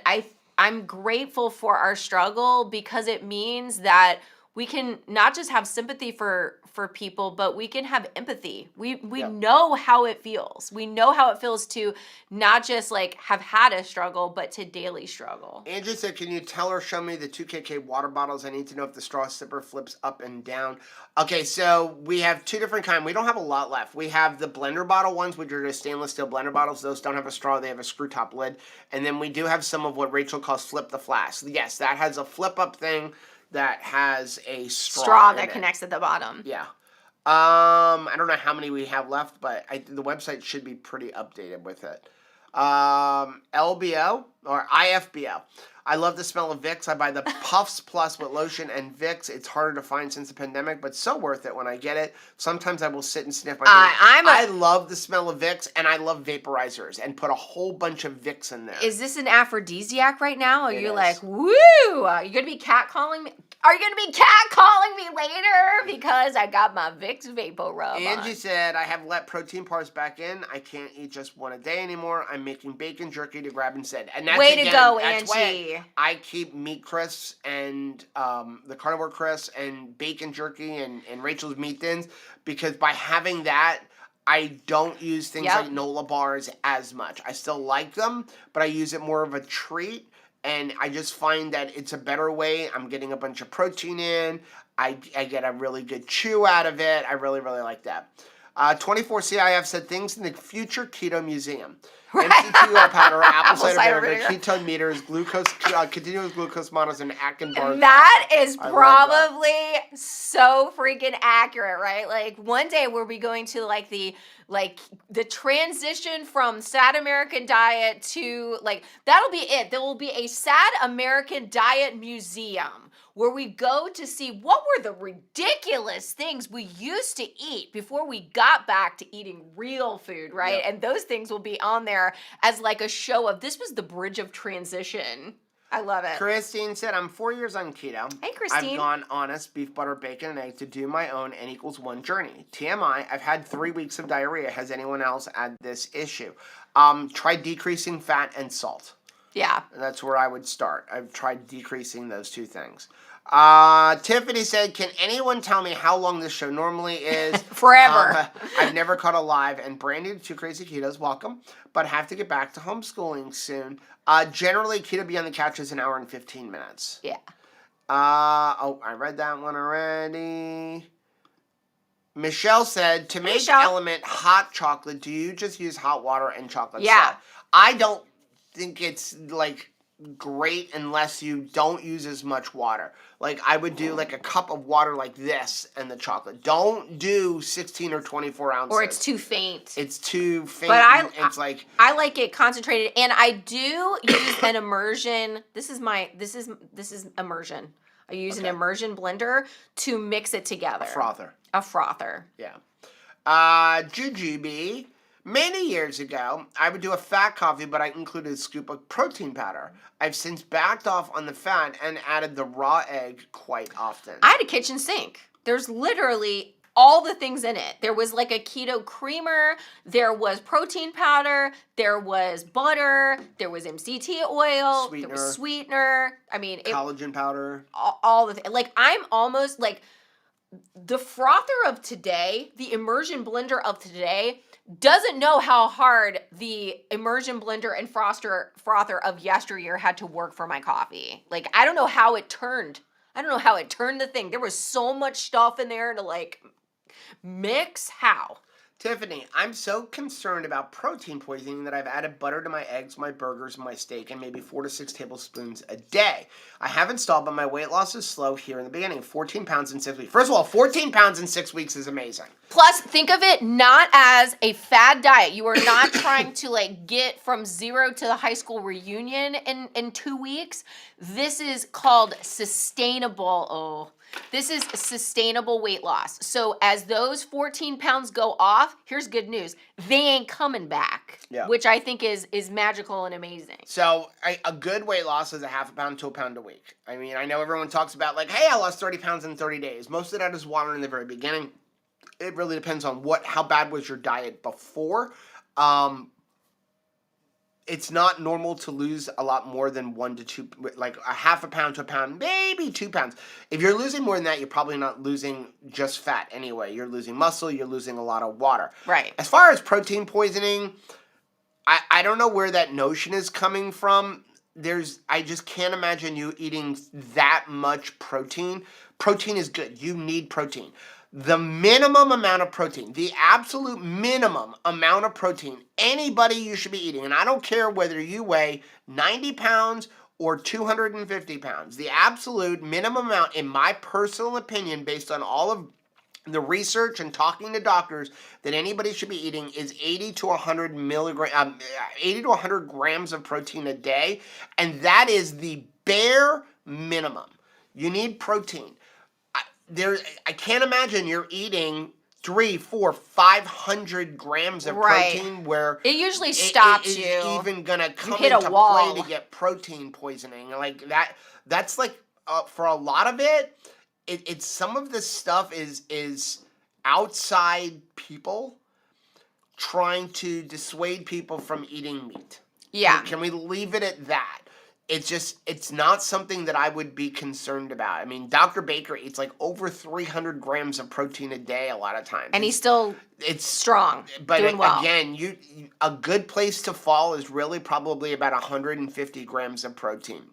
I'm grateful for our struggle, because it means that we can not just have sympathy for people, but we can have empathy. We know how it feels. We know how it feels to not just like have had a struggle, but to daily struggle. Andrew said, can you tell or show me the 2KK water bottles? I need to know if the straw sipper flips up and down. Okay, so we have 2 different kinds. We don't have a lot left. We have the blender bottle ones, which are just stainless steel blender bottles. Those don't have a straw. They have a screw top lid. And then we do have some of what Rachel calls flip the flask. Yes, that has a flip up thing that has a straw that connects at the bottom. Yeah. I don't know how many we have left, but the website should be pretty updated with it. LBO or IFBO. I love the smell of Vicks. I buy the Puffs Plus with lotion and Vicks. It's harder to find since the pandemic, but so worth it when I get it. Sometimes I will sit and sniff my I love the smell of Vicks, and I love vaporizers, and put a whole bunch of Vicks in there. Is this an aphrodisiac right now? Are you like, woo? Are you going to be catcalling me? Are you going to be catcalling me later because I got my Vicks Vapor Rub Angie said, I have let protein bars back in. I can't eat just one a day anymore. I'm making bacon jerky to grab instead. And that's, way to go, Angie. I keep meat crisps and the carnivore crisps and bacon jerky and Rachel's meat thins, because by having that, I don't use things like Nola bars as much. I still like them, but I use it more of a treat. And I just find that it's a better way. I'm getting a bunch of protein in. I get a really good chew out of it. I really, really like that. 24CIF said things in the future keto museum. Right. MC2 powder, apple cider vinegar, ketone meters, glucose, continuous glucose models, and Atkins bars. That is probably so freaking accurate, right? Like, one day we'll be going to the transition from sad American diet to that'll be it. There will be a sad American diet museum where we go to see what were the ridiculous things we used to eat before we got back to eating real food, right? Yep. And those things will be on there as like a show of, this was the bridge of transition. I love it. Christine said, I'm 4 years on keto. Hey, Christine. I've gone honest, beef, butter, bacon, and eggs to do my own N=1 journey. TMI, I've had 3 weeks of diarrhea. Has anyone else had this issue? Try decreasing fat and salt. Yeah. That's where I would start. I've tried decreasing those 2 things. Tiffany said, can anyone tell me how long this show normally is? Forever. I've never caught a live. And Brandy, the 2 Crazy Ketos, welcome. But have to get back to homeschooling soon. Generally, Keto Beyond the Couch is 1 hour and 15 minutes. Yeah. I read that one already. Michelle said, to make Michelle. Element hot chocolate, do you just use hot water and chocolate Yeah. syrup? I don't think it's like great unless you don't use as much water. Like I would do like a cup of water like this and the chocolate. Don't do 16 or 24 ounces. Or it's too faint. It's too faint. But it's like I like it concentrated, and I do use an immersion. This is immersion. I use an immersion blender to mix it together. A frother. A frother. Yeah. Jujube. Many years ago, I would do a fat coffee, but I included a scoop of protein powder. I've since backed off on the fat and added the raw egg quite often. I had a kitchen sink. There's literally all the things in it. There was like a keto creamer, there was protein powder, there was butter, there was MCT oil, there was sweetener. I mean, collagen powder. All the things. Like I'm almost like the frother of today, the immersion blender of today doesn't know how hard the immersion blender and frother of yesteryear had to work for my coffee. Like I don't know how it turned. I don't know how it turned the thing. There was so much stuff in there to like mix. How? Tiffany, I'm so concerned about protein poisoning that I've added butter to my eggs, my burgers, and my steak, and maybe 4 to 6 tablespoons a day. I haven't stalled, but my weight loss is slow here in the beginning. 14 pounds in 6 weeks. First of all, 14 pounds in 6 weeks is amazing. Plus, think of it not as a fad diet. You are not trying to like get from 0 to the high school reunion in 2 weeks. This is called sustainable. This is sustainable weight loss. So as those 14 pounds go off, here's good news. They ain't coming back, which I think is magical and amazing. So a good weight loss is a half a pound to a pound a week. I mean, I know everyone talks about like, hey, I lost 30 pounds in 30 days. Most of that is water in the very beginning. It really depends on how bad was your diet before. It's not normal to lose a lot more than 1 to 2, like a half a pound to a pound, maybe 2 pounds. If you're losing more than that, you're probably not losing just fat anyway. You're losing muscle, you're losing a lot of water. Right. As far as protein poisoning, I don't know where that notion is coming from. I just can't imagine you eating that much protein. Protein is good. You need protein. The minimum amount of protein, the absolute minimum amount of protein anybody you should be eating, and I don't care whether you weigh 90 pounds or 250 pounds, the absolute minimum amount, in my personal opinion, based on all of the research and talking to doctors, that anybody should be eating is 80 to 100 grams of protein a day, and that is the bare minimum. You need protein. I can't imagine you're eating 300, 400, 500 grams of protein where it usually stops it is even gonna come into play to get protein poisoning like that. That's like for a lot of it. It's some of this stuff is outside people trying to dissuade people from eating meat. Yeah. Can we leave it at that? It's not something that I would be concerned about. I mean, Dr. Baker eats like over 300 grams of protein a day a lot of times. And it's strong, but doing well. Again, a good place to fall is really probably about 150 grams of protein.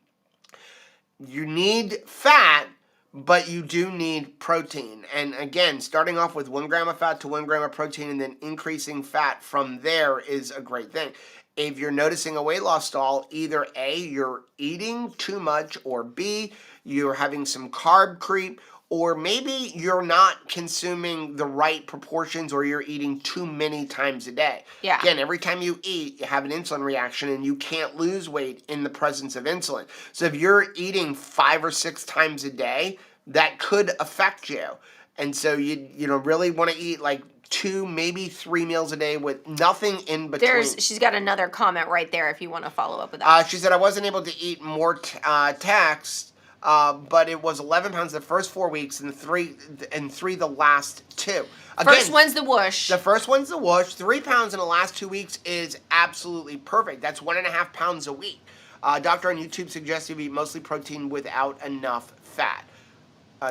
You need fat, but you do need protein. And again, starting off with 1 gram of fat to 1 gram of protein and then increasing fat from there is a great thing. If you're noticing a weight loss stall, either A, you're eating too much, or B, you're having some carb creep, or maybe you're not consuming the right proportions or you're eating too many times a day. Yeah. Again, every time you eat, you have an insulin reaction and you can't lose weight in the presence of insulin. So if you're eating 5 or 6 times a day, that could affect you. And so you really want to eat like 2, maybe 3 meals a day with nothing in between. She's got another comment right there if you want to follow up with that. She said, I wasn't able to eat more text, but it was 11 pounds the first 4 weeks and 3 the last 2. Again, first one's the whoosh. The first one's the whoosh. 3 pounds in the last 2 weeks is absolutely perfect. That's 1.5 pounds a week. Doctor on YouTube suggested you eat mostly protein without enough fat.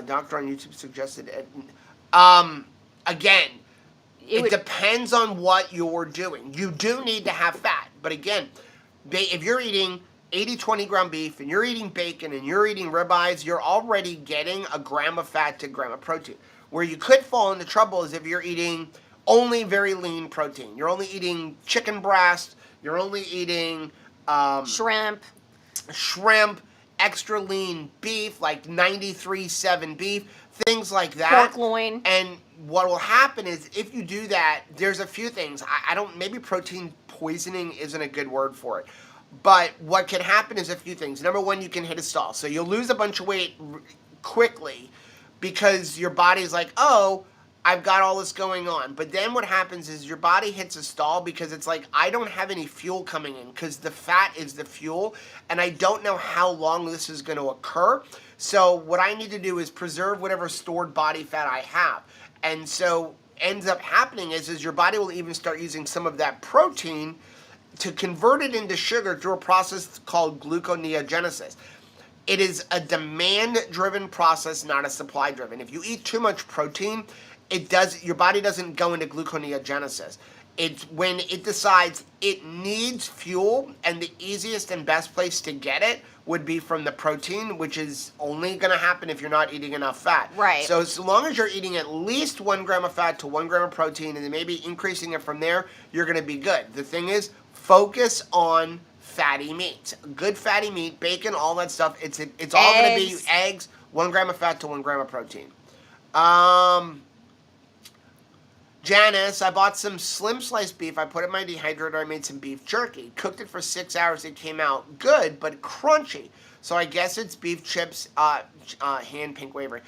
Doctor on YouTube suggested it. Again, it depends on what you're doing. You do need to have fat. But again, if you're eating 80-20 ground beef and you're eating bacon and you're eating ribeyes, you're already getting 1 gram of fat to 1 gram of protein. Where you could fall into trouble is if you're eating only very lean protein. You're only eating chicken breast. You're only eating shrimp, extra lean beef, like 93.7 beef, things like that. Pork loin. And what will happen is if you do that, there's a few things. I don't, maybe protein poisoning isn't a good word for it. But what can happen is a few things. Number one, you can hit a stall. So you'll lose a bunch of weight quickly because your body's like, oh, I've got all this going on. But then what happens is your body hits a stall because it's like, I don't have any fuel coming in because the fat is the fuel and I don't know how long this is going to occur. So what I need to do is preserve whatever stored body fat I have. And so ends up happening is your body will even start using some of that protein to convert it into sugar through a process called gluconeogenesis. It is a demand-driven process, not a supply-driven. If you eat too much protein, your body doesn't go into gluconeogenesis. It's when it decides it needs fuel, and the easiest and best place to get it would be from the protein, which is only going to happen if you're not eating enough fat. Right. So as long as you're eating at least 1 gram of fat to 1 gram of protein, and then maybe increasing it from there, you're going to be good. The thing is, focus on fatty meats. Good fatty meat, bacon, all that stuff. It's all going to be eggs, 1 gram of fat to 1 gram of protein. Janice, I bought some slim sliced beef. I put it in my dehydrator. I made some beef jerky. Cooked it for 6 hours. It came out good, but crunchy. So I guess it's beef chips, hand pink wavering.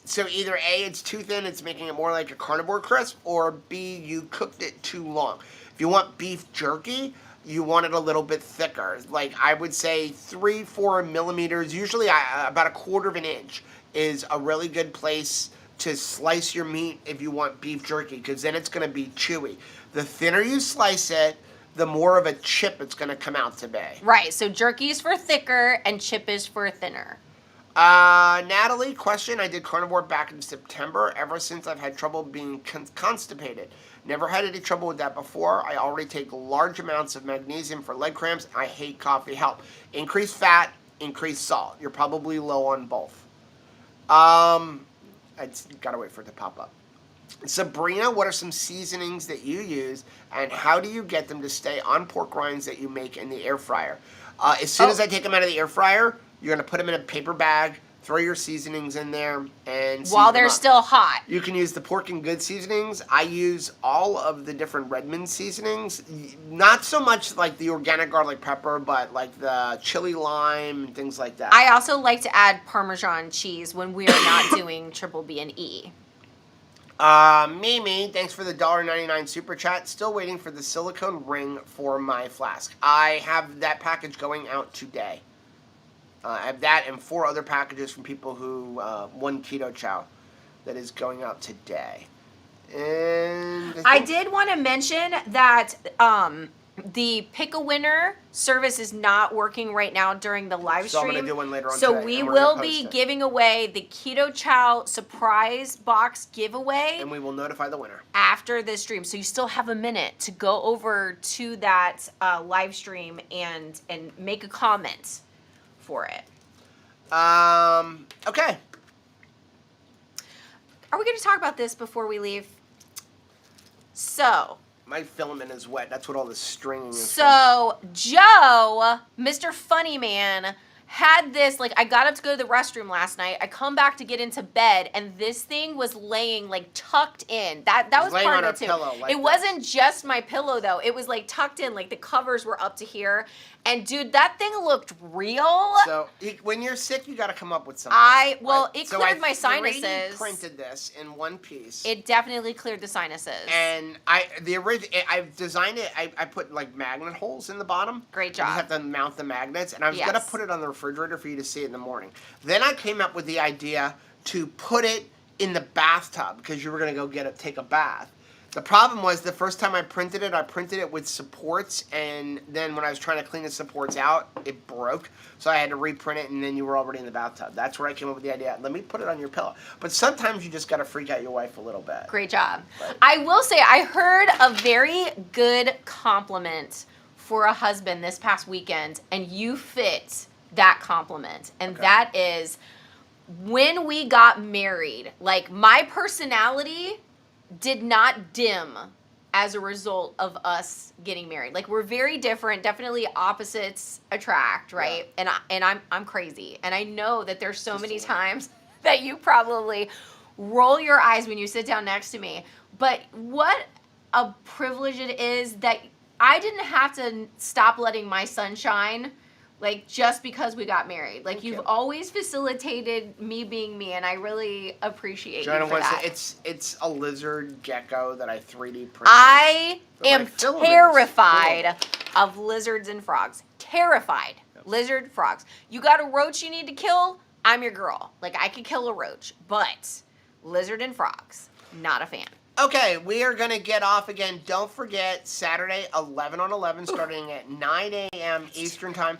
So either A, it's too thin, it's making it more like a carnivore crisp, or B, you cooked it too long. If you want beef jerky, you want it a little bit thicker. Like I would say 3-4 millimeters, usually about 1/4 of an inch is a really good place to slice your meat if you want beef jerky, because then it's going to be chewy. The thinner you slice it, the more of a chip it's going to come out to be. Right, so jerky is for thicker and chip is for thinner. Natalie, question. I did carnivore back in September. Ever since I've had trouble being constipated. Never had any trouble with that before. I already take large amounts of magnesium for leg cramps. I hate coffee. Help. Increase fat, increase salt. You're probably low on both. I gotta wait for it to pop up. Sabrina, what are some seasonings that you use, and how do you get them to stay on pork rinds that you make in the air fryer? As soon as I take them out of the air fryer, you're gonna put them in a paper bag, throw your seasonings in there, and while they're still hot. You can use the Pork and Good seasonings. I use all of the different Redmond seasonings. Not so much like the organic garlic pepper, but like the chili lime and things like that. I also like to add Parmesan cheese when we are not doing triple B and E. Mimi, thanks for the $1.99 super chat. Still waiting for the silicone ring for my flask. I have that package going out today. I have that and 4 other packages from people who won Keto Chow that is going out today. And I did want to mention that the pick a winner service is not working right now during the live stream. So I'm going to do one later on so today. We will be giving away the Keto Chow surprise box giveaway. And we will notify the winner after this stream. So you still have a minute to go over to that live stream and make a comment for it. Okay. Are we going to talk about this before we leave? So. My filament is wet. That's what all this stringing is. So, Joe, Mr. Funny Man, had this, like, I got up to go to the restroom last night. I come back to get into bed, and this thing was laying, like, tucked in. That was part of it, too. It wasn't just my pillow, though. It was, like, tucked in. Like, the covers were up to here. And, dude, that thing looked real. So, when you're sick, you got to come up with something. It cleared my sinuses. I printed this in one piece. It definitely cleared the sinuses. And I've designed it. I put, like, magnet holes in the bottom. Great job. You have to mount the magnets. And I was going to put it on the refrigerator for you to see it in the morning. Then I came up with the idea to put it in the bathtub because you were going to go take a bath. The problem was the first time I printed it with supports, and then when I was trying to clean the supports out, it broke. So I had to reprint it, and then you were already in the bathtub. That's where I came up with the idea. Let me put it on your pillow. But sometimes you just got to freak out your wife a little bit. Great job. But I will say I heard a very good compliment for a husband this past weekend, and you fit that compliment. And that is, when we got married, like my personality did not dim as a result of us getting married. Like we're very different, definitely opposites attract, right? Yeah. And I'm crazy. And I know that there's so many times that you probably roll your eyes when you sit down next to me. But what a privilege it is that I didn't have to stop letting my sun shine, like just because we got married. Like you've always facilitated me being me, and I really appreciate you for that. It's a lizard gecko that I 3D printed. I am terrified of lizards and frogs. Terrified. Yep. Lizard, frogs. You got a roach you need to kill? I'm your girl. Like I could kill a roach, but lizard and frogs, not a fan. Okay, we are going to get off again. Don't forget, Saturday, 11 on 11, starting at 9 a.m. Eastern Time.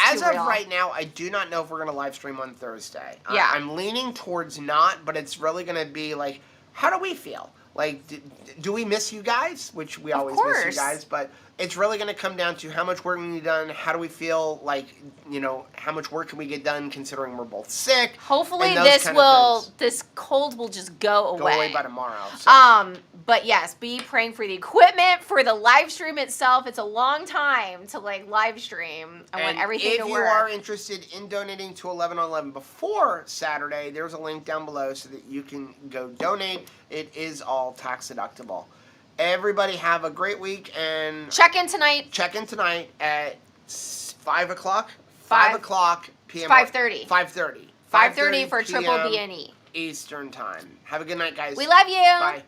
As of right now, I do not know if we're going to live stream on Thursday. Yeah. I'm leaning towards not, but it's really going to be like, how do we feel? Like, do we miss you guys? Which we always miss you guys, but it's really going to come down to how much work we need done. How do we feel like, you know, how much work can we get done considering we're both sick? Hopefully this cold will just go away. Go away by tomorrow. So. But yes, be praying for the equipment, for the live stream itself. It's a long time to like live stream. I want everything to work. If you are interested in donating to 11 on 11 before Saturday, there's a link down below so that you can go donate. It is all tax deductible. Everybody have a great week and check in tonight. Check in tonight at 5 o'clock. 5 o'clock p.m. 5:30. 5:30. 5:30 for triple BNE Eastern Time. Have a good night, guys. We love you. Bye.